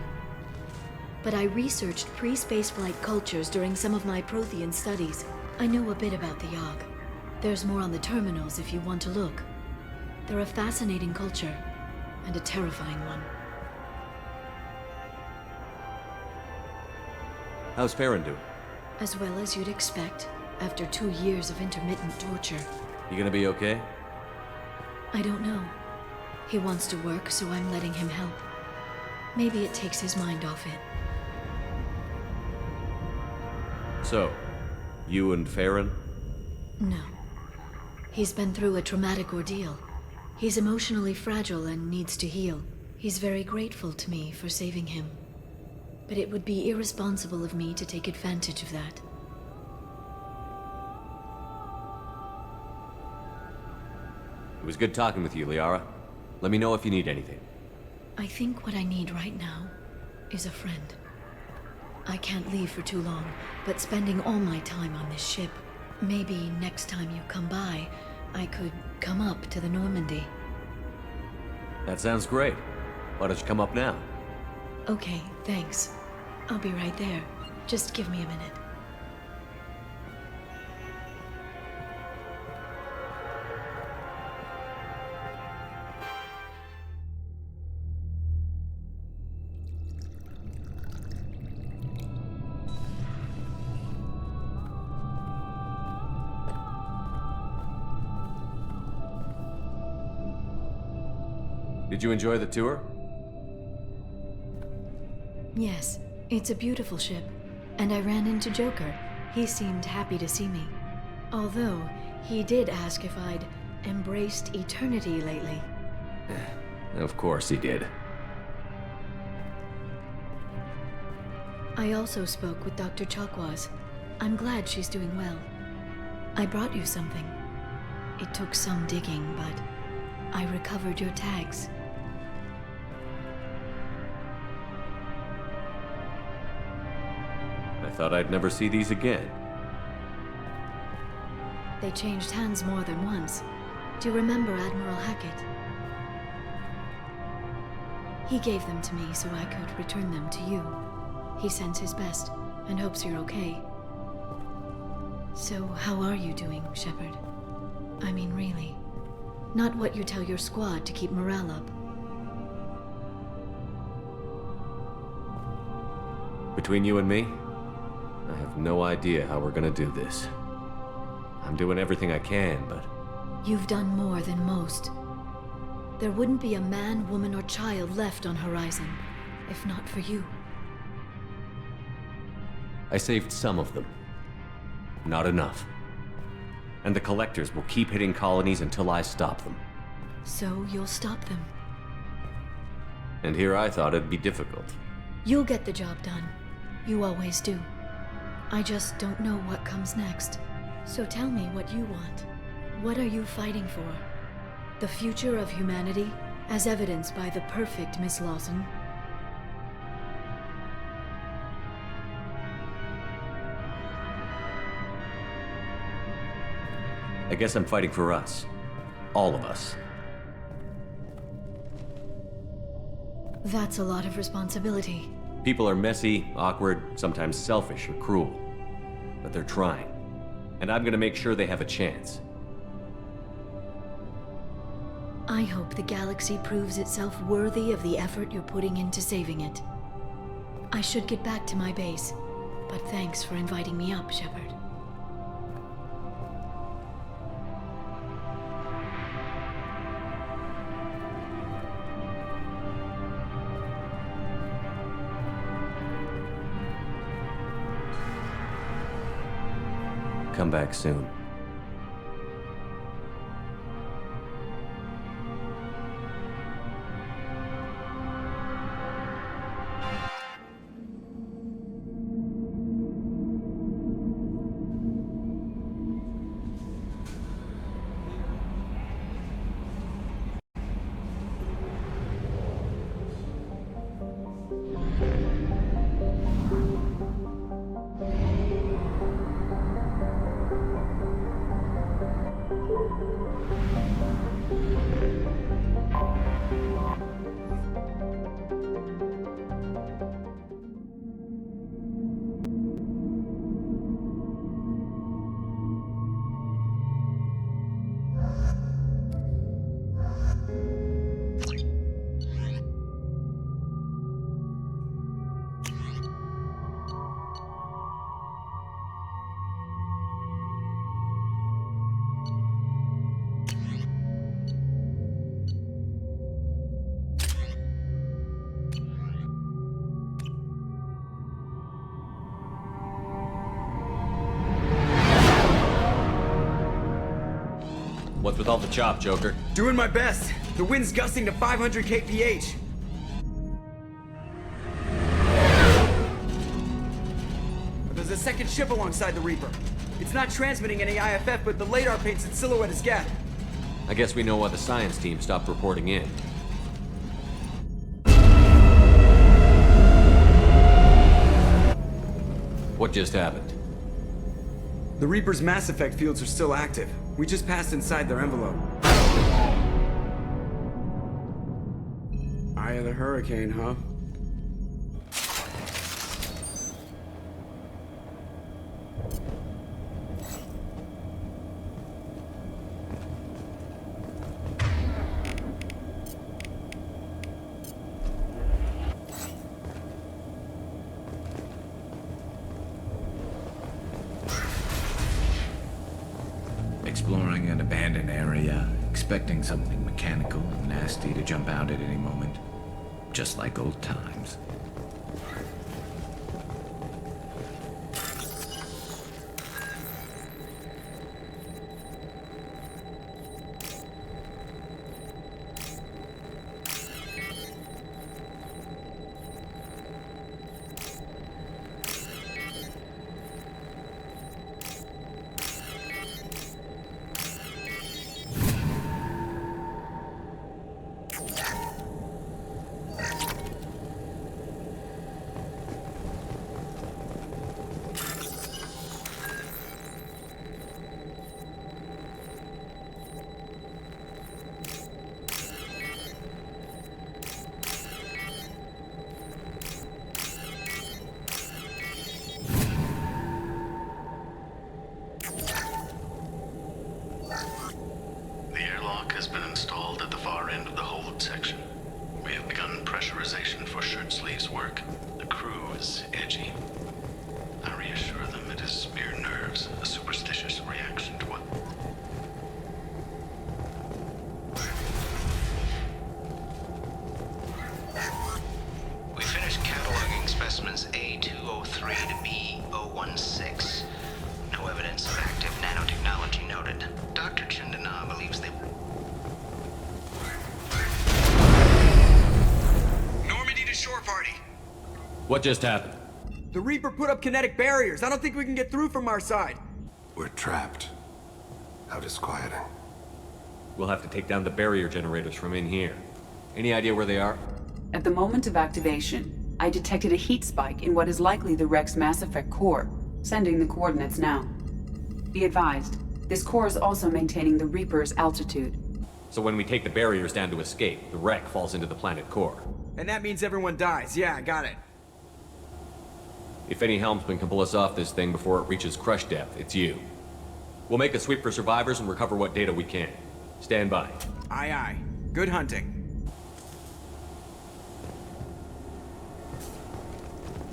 But I researched pre-spaceflight cultures during some of my Prothean studies. I know a bit about the Yogg. There's more on the terminals if you want to look. They're a fascinating culture, and a terrifying one. How's Farron doing? As well as you'd expect. after 2 years of intermittent torture. You gonna be okay? I don't know. He wants to work, so I'm letting him help. Maybe it takes his mind off it. So, you and Farron? No. He's been through a traumatic ordeal. He's emotionally fragile and needs to heal. He's very grateful to me for saving him. But it would be irresponsible of me to take advantage of that. It was good talking with you, Liara. Let me know if you need anything. I think what I need right now is a friend. I can't leave for too long, but spending all my time on this ship, maybe next time you come by, I could come up to the Normandy. That sounds great. Why don't you come up now? Okay, thanks. I'll be right there. Just give me a minute. Did you enjoy the tour? Yes, it's a beautiful ship. And I ran into Joker. He seemed happy to see me. Although, he did ask if I'd embraced eternity lately. Of course he did. I also spoke with Dr. Chakwas. I'm glad she's doing well. I brought you something. It took some digging, but I recovered your tags. I thought I'd never see these again. They changed hands more than once. Do you remember Admiral Hackett? He gave them to me so I could return them to you. He sends his best and hopes you're okay. So, how are you doing, Shepard? I mean, really. Not what you tell your squad to keep morale up. Between you and me, I have no idea how we're gonna do this. I'm doing everything I can, but... You've done more than most. There wouldn't be a man, woman, or child left on Horizon, if not for you. I saved some of them. Not enough. And the Collectors will keep hitting colonies until I stop them. So you'll stop them. And here I thought it'd be difficult. You'll get the job done. You always do. I just don't know what comes next. So tell me what you want. What are you fighting for? The future of humanity, as evidenced by the perfect Miss Lawson? I guess I'm fighting for us. All of us. That's a lot of responsibility. People are messy, awkward, sometimes selfish or cruel. But they're trying. And I'm gonna make sure they have a chance. I hope the galaxy proves itself worthy of the effort you're putting into saving it. I should get back to my base, but thanks for inviting me up, Shepard. Come back soon. What's with all the chop, Joker? Doing my best. The wind's gusting to 500 kph. But there's a second ship alongside the Reaper. It's not transmitting any IFF, but the radar paints its silhouette as Geth. I guess we know why the science team stopped reporting in. What just happened? The Reaper's mass effect fields are still active. We just passed inside their envelope. Eye of the hurricane, huh? Exploring an abandoned area, expecting something mechanical and nasty to jump out at any moment. Just like old times. Has been installed at the far end of the hold section. We have begun pressurization for shirt sleeves work. The crew is edgy. I reassure them it is mere nerves, a superstitious reaction to what... We finished cataloging specimens A203 to B016. No evidence of active nanotechnology noted. Dr. Chindana believes they... Shore party. What just happened? The Reaper put up kinetic barriers. I don't think we can get through from our side. We're trapped. How disquieting. We'll have to take down the barrier generators from in here. Any idea where they are? At the moment of activation, I detected a heat spike in what is likely the wreck's Mass Effect core, sending the coordinates now. Be advised, this core is also maintaining the Reaper's altitude. So when we take the barriers down to escape, the wreck falls into the planet core. And that means everyone dies. Yeah, I got it. If any helmsman can pull us off this thing before it reaches crush depth, it's you. We'll make a sweep for survivors and recover what data we can. Stand by. Aye, aye. Good hunting.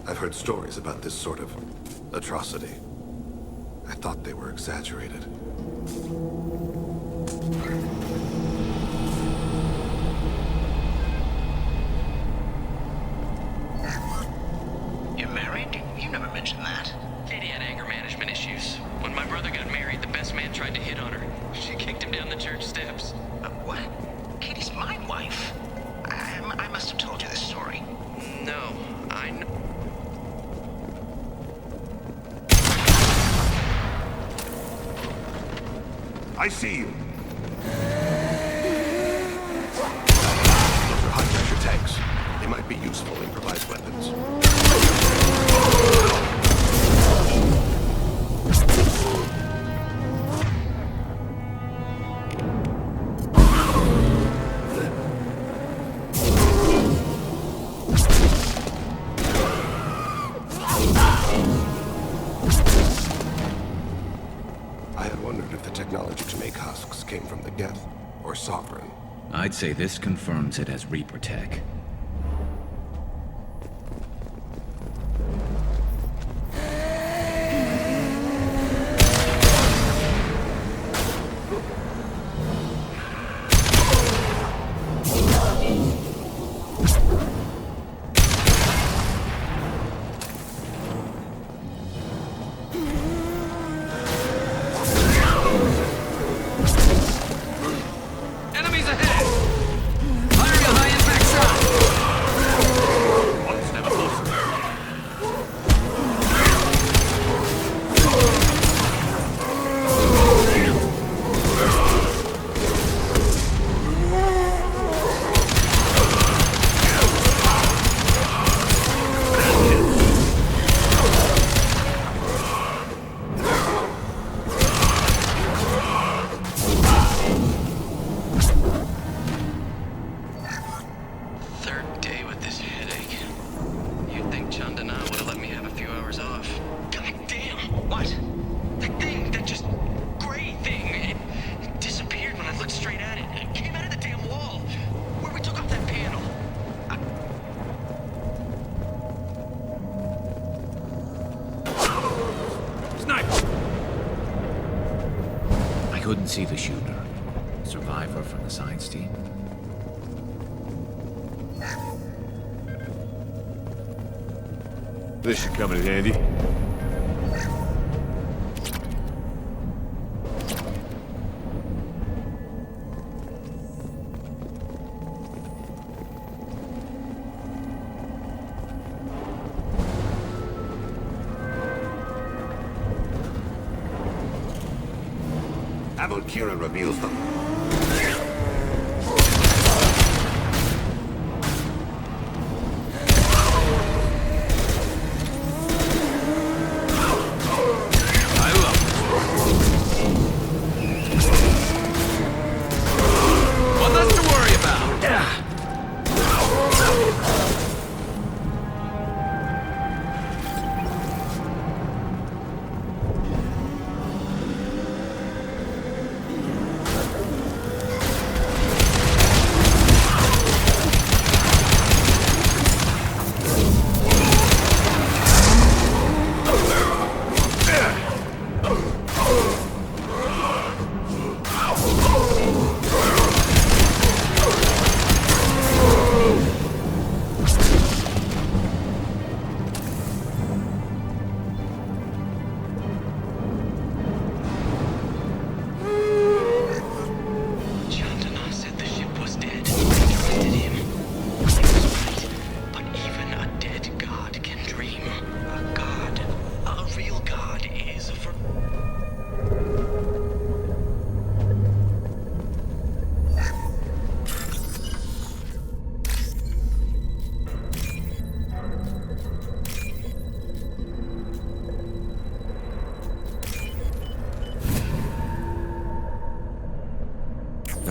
I've heard stories about this sort of atrocity. I thought they were exaggerated. You're married? You never mentioned that. Katie had anger management issues. When my brother got married, the best man tried to hit on her. She kicked him down the church steps. What? Katie's my wife. I must have told you this story. No, I know. I see you. Those are high-pressure tanks. They might be useful improvised weapons. I had wondered if the technology to make husks came from the Geth or Sovereign. I'd say this confirms it as Reaper tech. What? That thing, that just gray thing, it disappeared when I looked straight at it. It came out of the damn wall, where we took off that panel. Sniper! I couldn't see the shooter. Survivor from the science team. This should come in handy. Kira reveals them.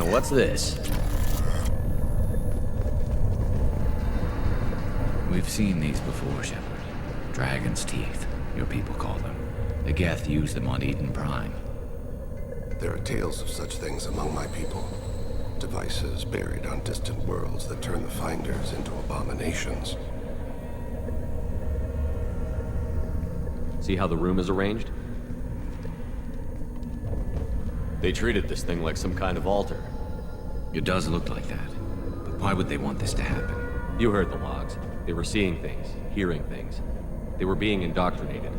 What's this? We've seen these before, Shepard. Dragon's teeth, your people call them. The Geth used them on Eden Prime. There are tales of such things among my people. Devices buried on distant worlds that turn the finders into abominations. See how the room is arranged? They treated this thing like some kind of altar. It does look like that. But why would they want this to happen? You heard the logs. They were seeing things, hearing things. They were being indoctrinated.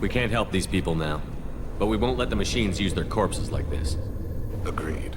We can't help these people now, but we won't let the machines use their corpses like this. Agreed.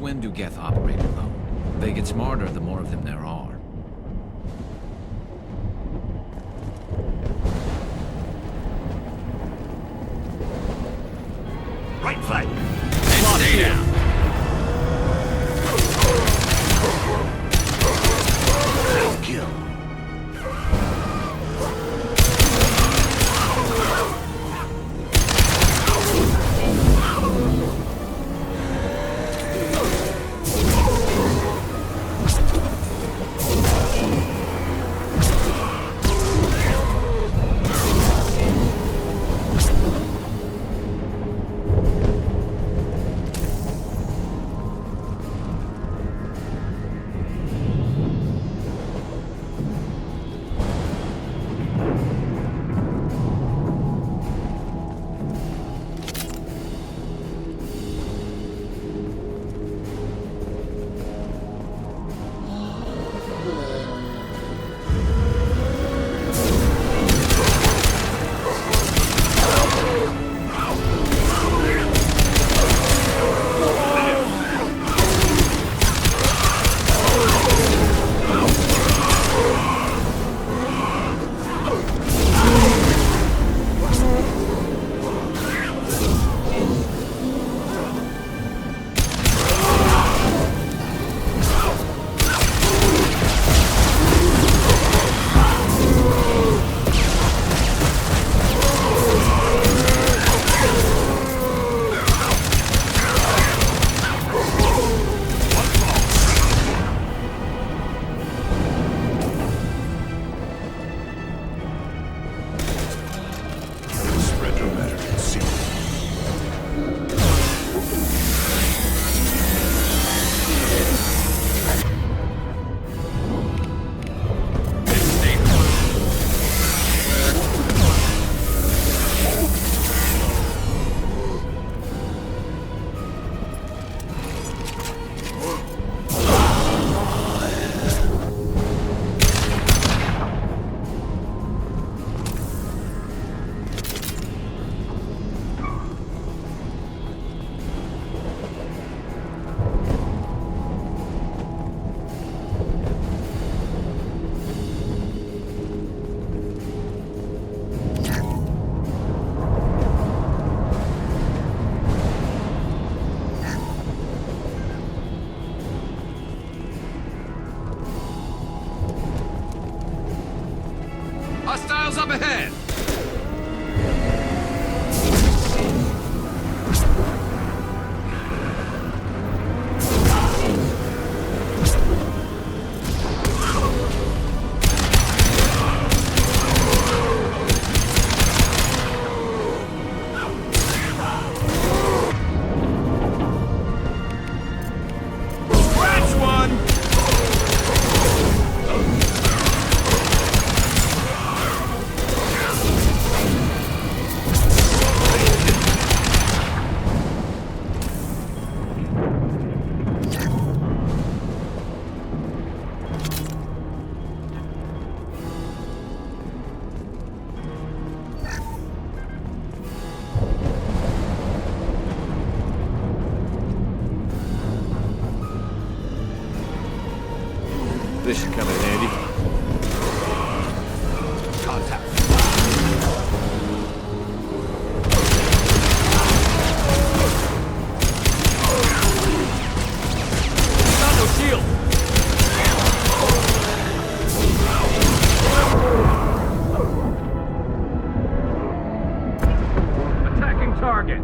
When do Geth operate alone? They get smarter the more of them there are. Right flank! Stay down! Hostiles up ahead! This should come in handy. Contact. Got no shield. Attacking target.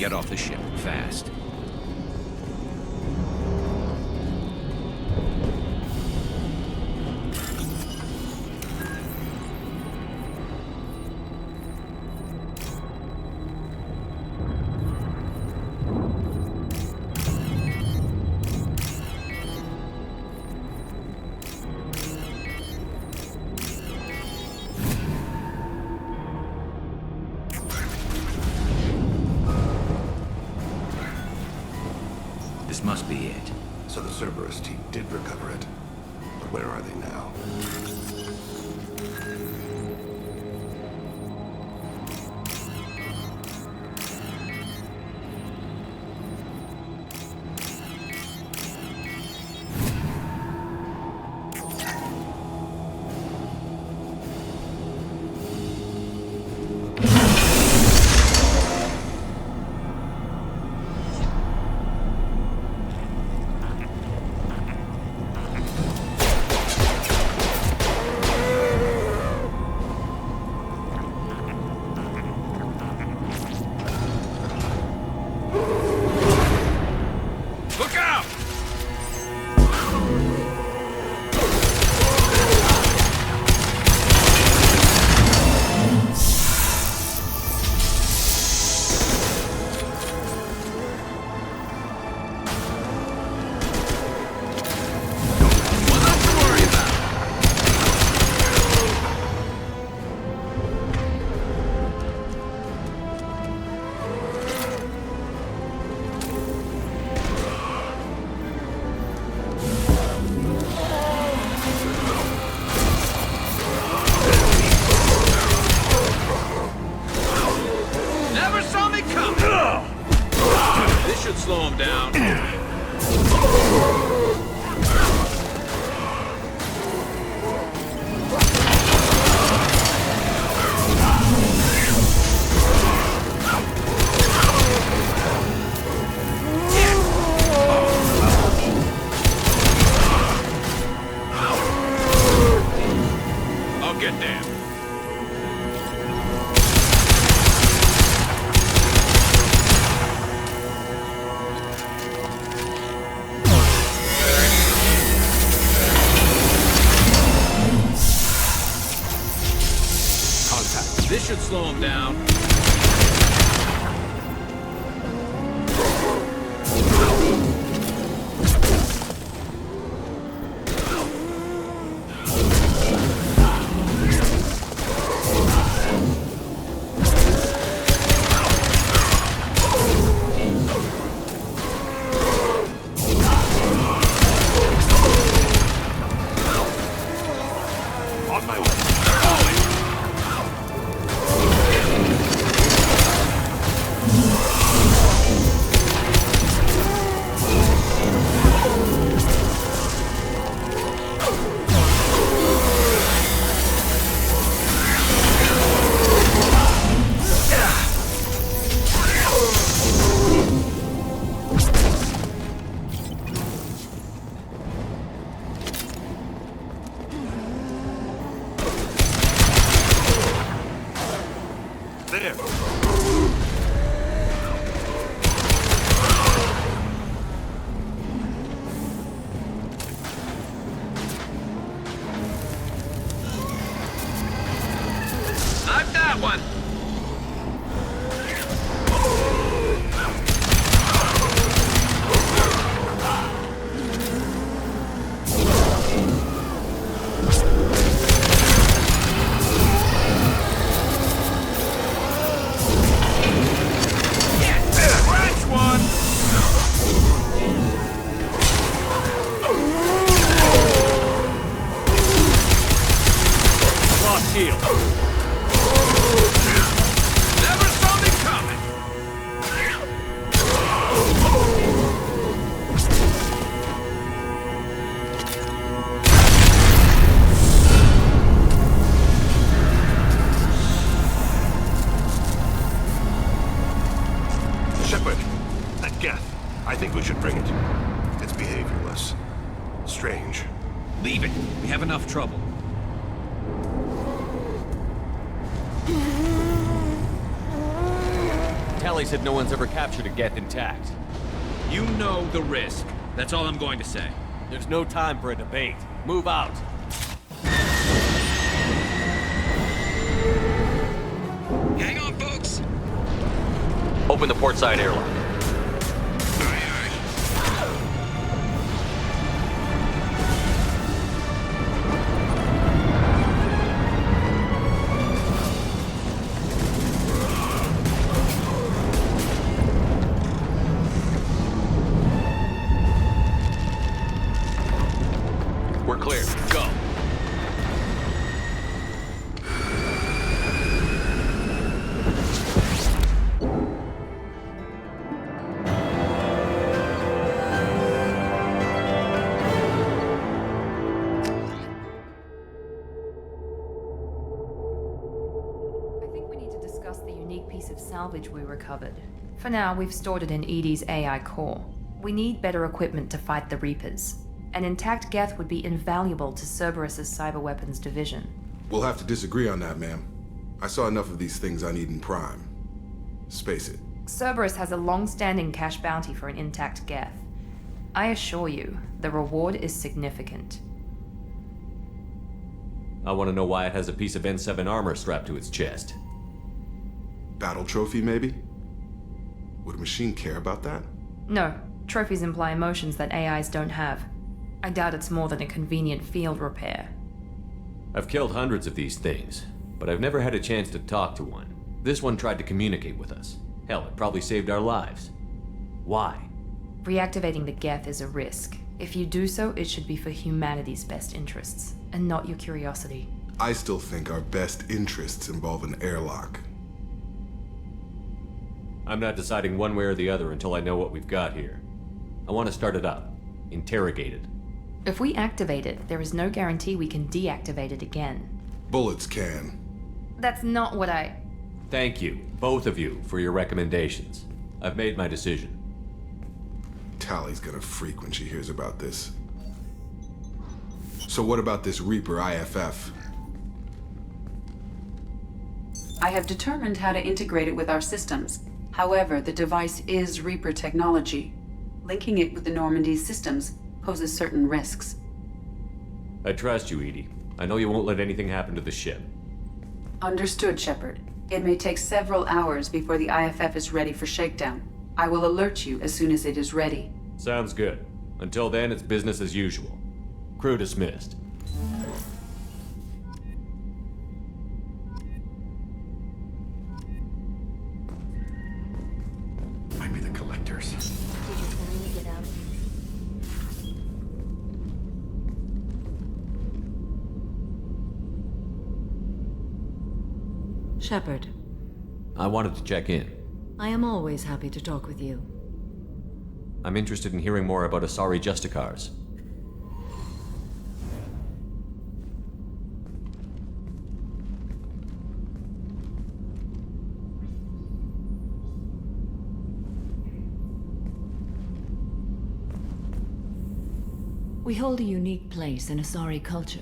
get off the ship, fast. This must be it. So the Cerberus team did recover it. But where are they now? Slow him down. I'll get there. This should slow him down. On my way. There. I've got one. Shield. Never saw me coming. Shepard, that Geth. I think we should bring it. It's behaviorless. Strange. Leave it. We have enough trouble. Tally said no one's ever captured a Geth intact. You know the risk. That's all I'm going to say. There's no time for a debate. Move out. Hang on, folks. Open the port side airlock. We're clear. Go. The unique piece of salvage we recovered. For now, we've stored it in Edie's AI core. We need better equipment to fight the Reapers. An intact Geth would be invaluable to Cerberus's cyber weapons division. We'll have to disagree on that, ma'am. I saw enough of these things on Eden Prime. Space it. Cerberus has a long-standing cash bounty for an intact Geth. I assure you, the reward is significant. I want to know why it has a piece of N7 armor strapped to its chest. Battle trophy, maybe? Would a machine care about that? No. Trophies imply emotions that AIs don't have. I doubt it's more than a convenient field repair. I've killed hundreds of these things, but I've never had a chance to talk to one. This one tried to communicate with us. Hell, it probably saved our lives. Why? Reactivating the Geth is a risk. If you do so, it should be for humanity's best interests, and not your curiosity. I still think our best interests involve an airlock. I'm not deciding one way or the other until I know what we've got here. I want to start it up. Interrogate it. If we activate it, there is no guarantee we can deactivate it again. Bullets can. That's not what I... Thank you, both of you, for your recommendations. I've made my decision. Tally's gonna freak when she hears about this. So what about this Reaper IFF? I have determined how to integrate it with our systems. However, the device is Reaper technology. Linking it with the Normandy's systems poses certain risks. I trust you, Edie. I know you won't let anything happen to the ship. Understood, Shepard. It may take several hours before the IFF is ready for shakedown. I will alert you as soon as it is ready. Sounds good. Until then, it's business as usual. Crew dismissed. Might be the collectors. Did you finally get out? Shepard. I wanted to check in. I am always happy to talk with you. I'm interested in hearing more about Asari Justicars. We hold a unique place in Asari culture.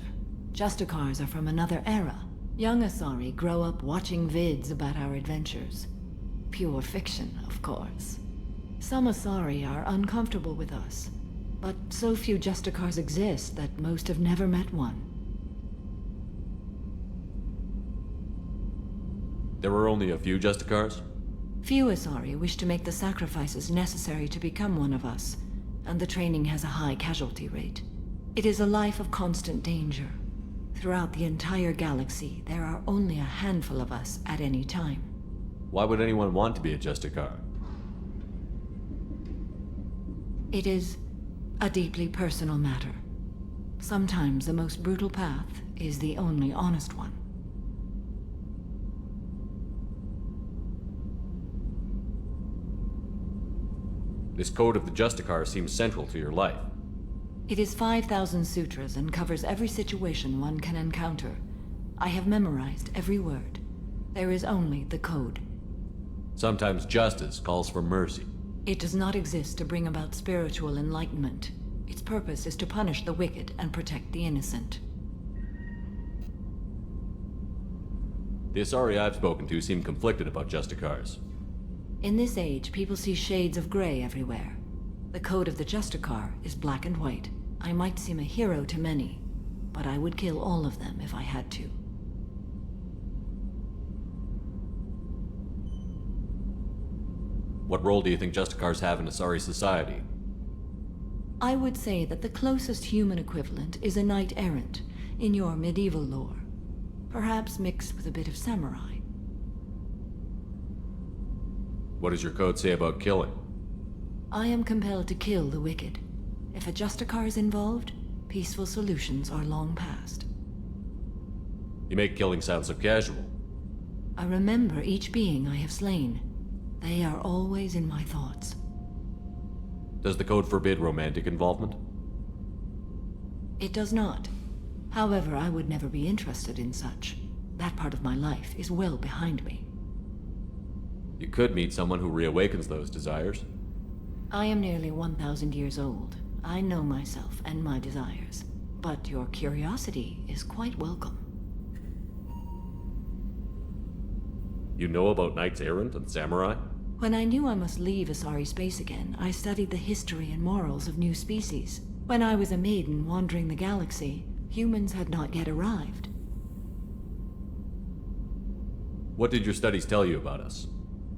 Justicars are from another era. Young Asari grow up watching vids about our adventures. Pure fiction, of course. Some Asari are uncomfortable with us, but so few Justicars exist that most have never met one. There were only a few Justicars? Few Asari wish to make the sacrifices necessary to become one of us, and the training has a high casualty rate. It is a life of constant danger. Throughout the entire galaxy, there are only a handful of us at any time. Why would anyone want to be a Justicar? It is a deeply personal matter. Sometimes the most brutal path is the only honest one. This code of the Justicar seems central to your life. It is 5,000 sutras and covers every situation one can encounter. I have memorized every word. There is only the code. Sometimes justice calls for mercy. It does not exist to bring about spiritual enlightenment. Its purpose is to punish the wicked and protect the innocent. The Asari I've spoken to seem conflicted about Justicars. In this age, people see shades of gray everywhere. The code of the Justicar is black and white. I might seem a hero to many, but I would kill all of them if I had to. What role do you think Justicars have in Asari society? I would say that the closest human equivalent is a knight-errant in your medieval lore. Perhaps mixed with a bit of samurai. What does your code say about killing? I am compelled to kill the wicked. If a Justicar is involved, peaceful solutions are long past. You make killing sound so casual. I remember each being I have slain. They are always in my thoughts. Does the code forbid romantic involvement? It does not. However, I would never be interested in such. That part of my life is well behind me. You could meet someone who reawakens those desires. I am nearly 1,000 years old. I know myself and my desires. But your curiosity is quite welcome. You know about knights errant and samurai? When I knew I must leave Asari space again, I studied the history and morals of new species. When I was a maiden wandering the galaxy, humans had not yet arrived. What did your studies tell you about us?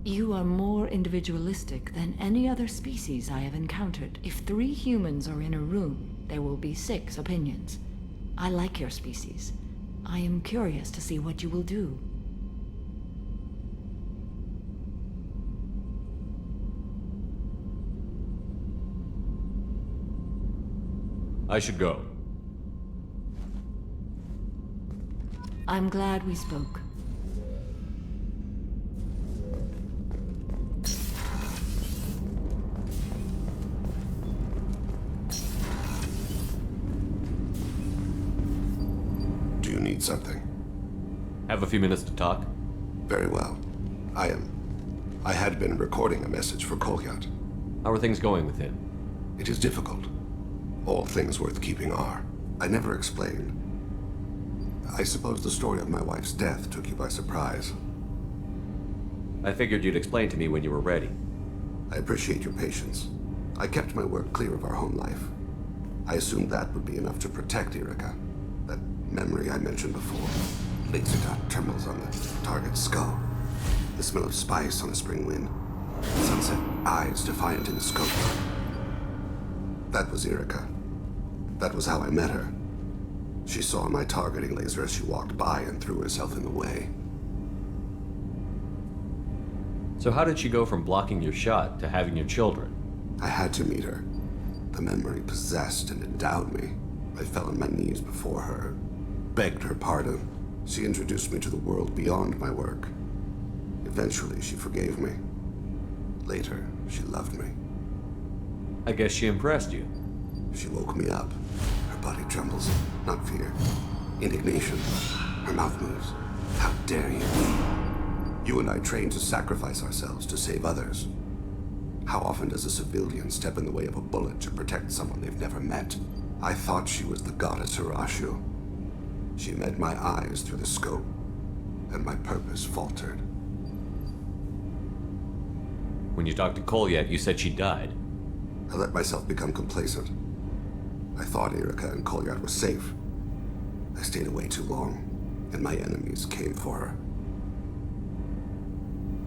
You are more individualistic than any other species I have encountered. If 3 humans are in a room, there will be 6 opinions. I like your species. I am curious to see what you will do. I should go. I'm glad we spoke. Do you need something? Have a few minutes to talk? Very well. I had been recording a message for Kolyat. How are things going with him? It is difficult. All things worth keeping are. I never explained. I suppose the story of my wife's death took you by surprise. I figured you'd explain to me when you were ready. I appreciate your patience. I kept my work clear of our home life. I assumed that would be enough to protect Erica. That memory I mentioned before. Laser dot trembles on the target's skull. The smell of spice on a spring wind. Sunset eyes defiant in the scope. That was Erica. That was how I met her. She saw my targeting laser as she walked by and threw herself in the way. So how did she go from blocking your shot to having your children? I had to meet her. The memory possessed and endowed me. I fell on my knees before her, begged her pardon. She introduced me to the world beyond my work. Eventually, she forgave me. Later, she loved me. I guess she impressed you. She woke me up. Her body trembles. Not fear. Indignation. Her mouth moves. How dare you? You and I trained to sacrifice ourselves to save others. How often does a civilian step in the way of a bullet to protect someone they've never met? I thought she was the goddess Hirashu. She met my eyes through the scope, and my purpose faltered. When you talked to Kolyat, you said she died. I let myself become complacent. I thought Erica and Kolyat were safe. I stayed away too long, and my enemies came for her.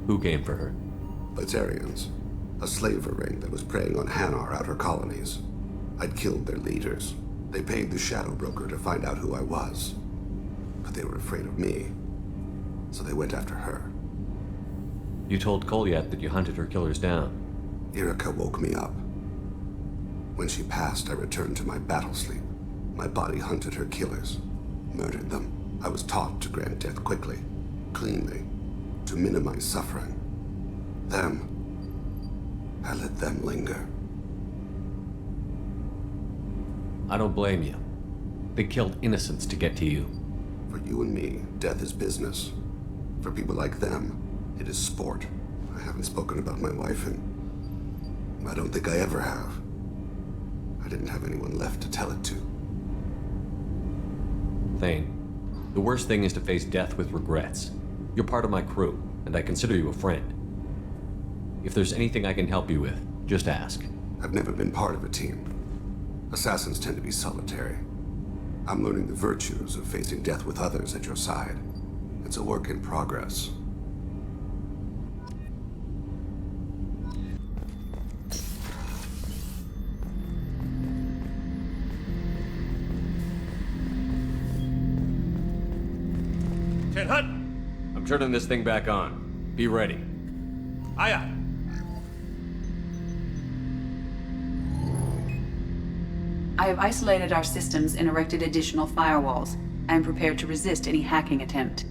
Who came for her? Batarians. A slaver ring that was preying on Hanar outer colonies. I'd killed their leaders. They paid the shadow broker to find out who I was. But they were afraid of me, so they went after her. You told Kolyat that you hunted her killers down. Erica woke me up. When she passed, I returned to my battle sleep. My body hunted her killers, murdered them. I was taught to grant death quickly, cleanly, to minimize suffering. Them, I let them linger. I don't blame you. They killed innocents to get to you. For you and me, death is business. For people like them, it is sport. I haven't spoken about my wife, and I don't think I ever have. I didn't have anyone left to tell it to. Thane, the worst thing is to face death with regrets. You're part of my crew, and I consider you a friend. If there's anything I can help you with, just ask. I've never been part of a team. Assassins tend to be solitary. I'm learning the virtues of facing death with others at your side. It's a work in progress. I'm turning this thing back on. Be ready. Aye, aye. I have isolated our systems and erected additional firewalls. I am prepared to resist any hacking attempt.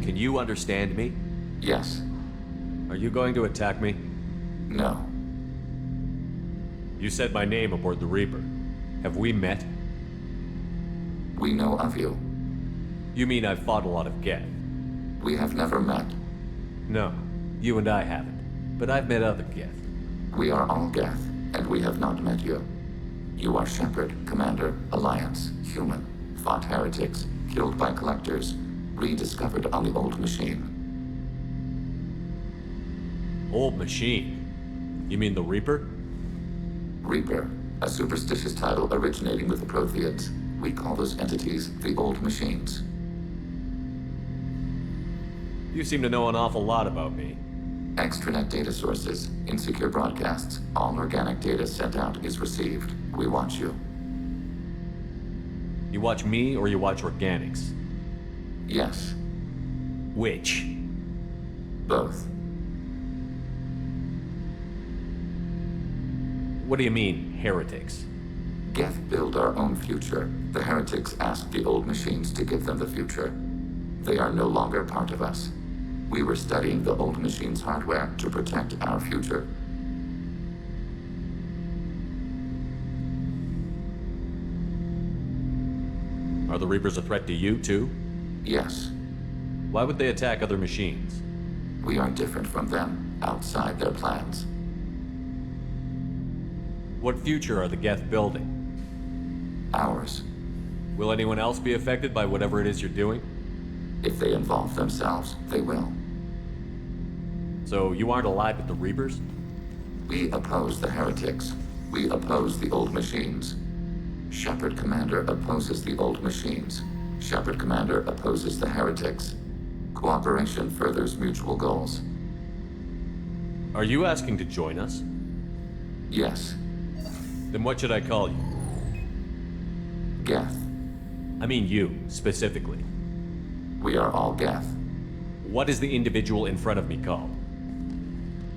Can you understand me? Yes. Are you going to attack me? No. You said my name aboard the Reaper. Have we met? We know of you. You mean I've fought a lot of Geth? We have never met. No, you and I haven't. But I've met other Geth. We are all Geth, and we have not met you. You are Shepard, Commander, Alliance, human, fought heretics, killed by collectors, rediscovered on the old machine. Old machine? You mean the Reaper? Reaper, a superstitious title originating with the Protheans. We call those entities the old machines. You seem to know an awful lot about me. Extranet data sources, insecure broadcasts, all organic data sent out is received. We watch you. You watch me or you watch organics? Yes. Which? Both. What do you mean, heretics? Geth build our own future. The heretics asked the old machines to give them the future. They are no longer part of us. We were studying the old machines' hardware to protect our future. Are the Reapers a threat to you, too? Yes. Why would they attack other machines? We are different from them, outside their plans. What future are the Geth building? Ours. Will anyone else be affected by whatever it is you're doing? If they involve themselves, they will. So you aren't allied with the Reapers? We oppose the heretics. We oppose the old machines. Shepard Commander opposes the old machines. Shepard Commander opposes the heretics. Cooperation furthers mutual goals. Are you asking to join us? Yes. Then what should I call you? Geth. I mean you, specifically. We are all Geth. What is the individual in front of me called?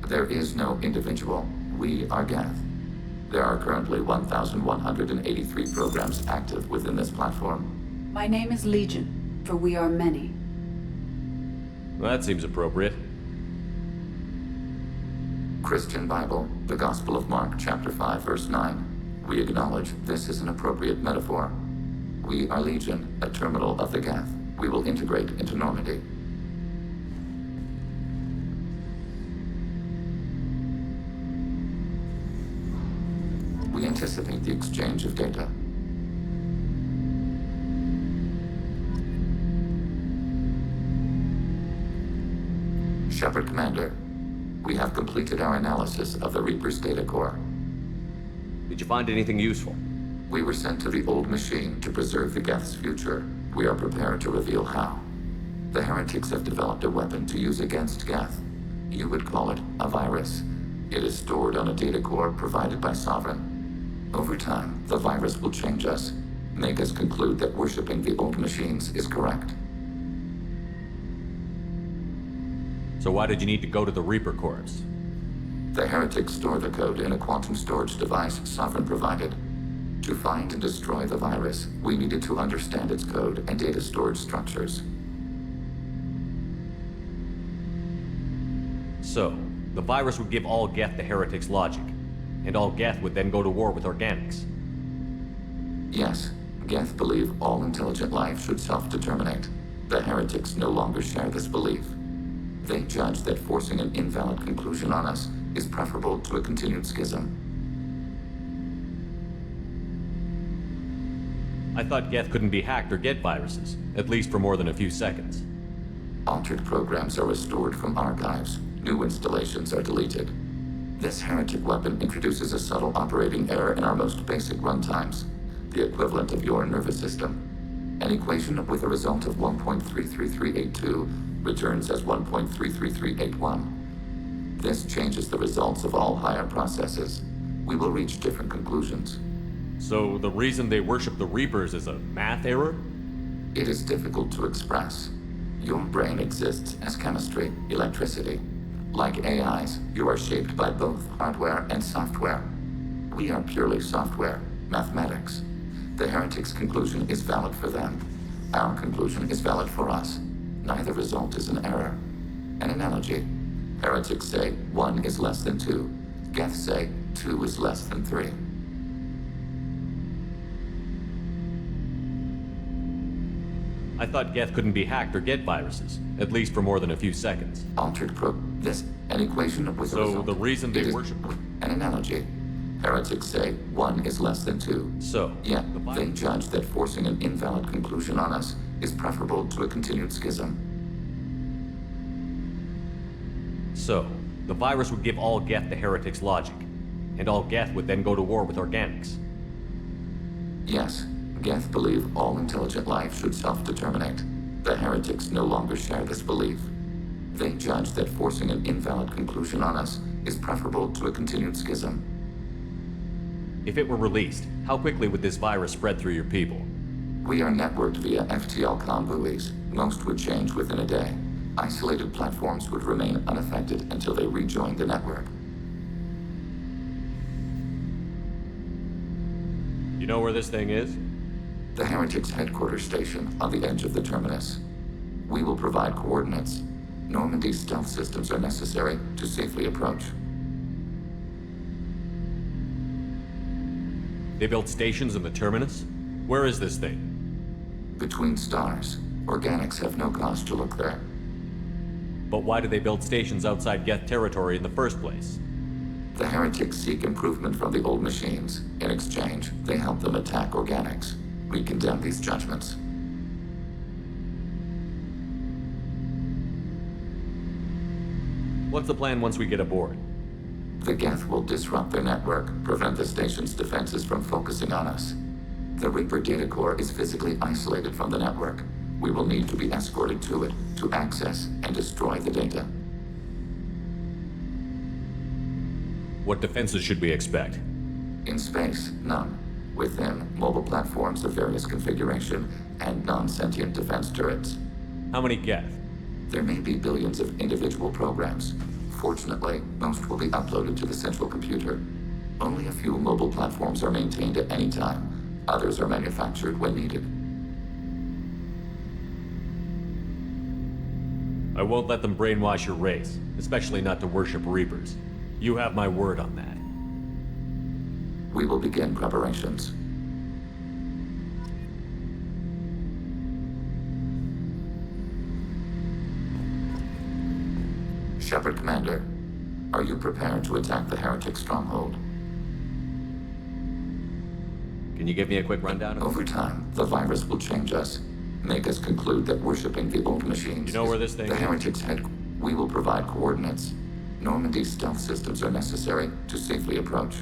There is no individual. We are Geth. There are currently 1,183 programs active within this platform. My name is Legion, for we are many. Well, that seems appropriate. Christian Bible, the Gospel of Mark, chapter 5, verse 9. We acknowledge this is an appropriate metaphor. We are Legion, a terminal of the Geth. We will integrate into Normandy. We anticipate the exchange of data. Shepard Commander, we have completed our analysis of the Reaper's data core. Did you find anything useful? We were sent to the old machine to preserve the Geth's future. We are prepared to reveal how. The heretics have developed a weapon to use against Geth. You would call it a virus. It is stored on a data core provided by Sovereign. Over time, the virus will change us, make us conclude that worshipping the old machines is correct. So why did you need to go to the Reaper Corps? The heretics store the code in a quantum storage device Sovereign provided. To find and destroy the virus, we needed to understand its code and data storage structures. So, the virus would give all Geth the heretic's logic, and all Geth would then go to war with organics. Yes, Geth believe all intelligent life should self-determinate. The heretics no longer share this belief. They judge that forcing an invalid conclusion on us is preferable to a continued schism. I thought Geth couldn't be hacked or get viruses, at least for more than a few seconds. Altered programs are restored from archives. New installations are deleted. This heretic weapon introduces a subtle operating error in our most basic runtimes, the equivalent of your nervous system. An equation with a result of 1.33382 returns as 1.33381. This changes the results of all higher processes. We will reach different conclusions. So the reason they worship the Reapers is a math error? It is difficult to express. Your brain exists as chemistry, electricity. Like AIs, you are shaped by both hardware and software. We are purely software, mathematics. The heretic's conclusion is valid for them. Our conclusion is valid for us. Neither result is an error. An analogy. Heretics say 1 is less than 2. Geth say 2 is less than 3. I thought Geth couldn't be hacked or get viruses, at least for more than a few seconds. This, an equation with a result. So the reason they worship... An analogy. Heretics say 1 is less than 2. So... Yet, they judge that forcing an invalid conclusion on us is preferable to a continued schism. So, the virus would give all Geth the heretic's logic, and all Geth would then go to war with organics. Yes, Geth believe all intelligent life should self-determinate. The heretics no longer share this belief. They judge that forcing an invalid conclusion on us is preferable to a continued schism. If it were released, how quickly would this virus spread through your people? We are networked via FTL comm buoys. Most would change within a day. Isolated platforms would remain unaffected until they rejoined the network. You know where this thing is? The Heretics' headquarters station on the edge of the terminus. We will provide coordinates. Normandy's stealth systems are necessary to safely approach. They built stations in the terminus? Where is this thing? Between stars. Organics have no cause to look there. But why do they build stations outside Geth territory in the first place? The heretics seek improvement from the old machines. In exchange, they help them attack organics. We condemn these judgments. What's the plan once we get aboard? The Geth will disrupt their network, prevent the station's defenses from focusing on us. The Reaper data core is physically isolated from the network. We will need to be escorted to it to access and destroy the data. What defenses should we expect? In space, none. Within, mobile platforms of various configuration and non-sentient defense turrets. How many Geth? There may be billions of individual programs. Fortunately, most will be uploaded to the central computer. Only a few mobile platforms are maintained at any time. Others are manufactured when needed. I won't let them brainwash your race, especially not to worship Reapers. You have my word on that. We will begin preparations. Shepard Commander, are you prepared to attack the heretic stronghold? Can you give me a quick rundown of Over time, the virus will change us. Make us conclude that worshipping the old machines. You know where this thing the is? Heretics head. We will provide coordinates. Normandy's stealth systems are necessary to safely approach.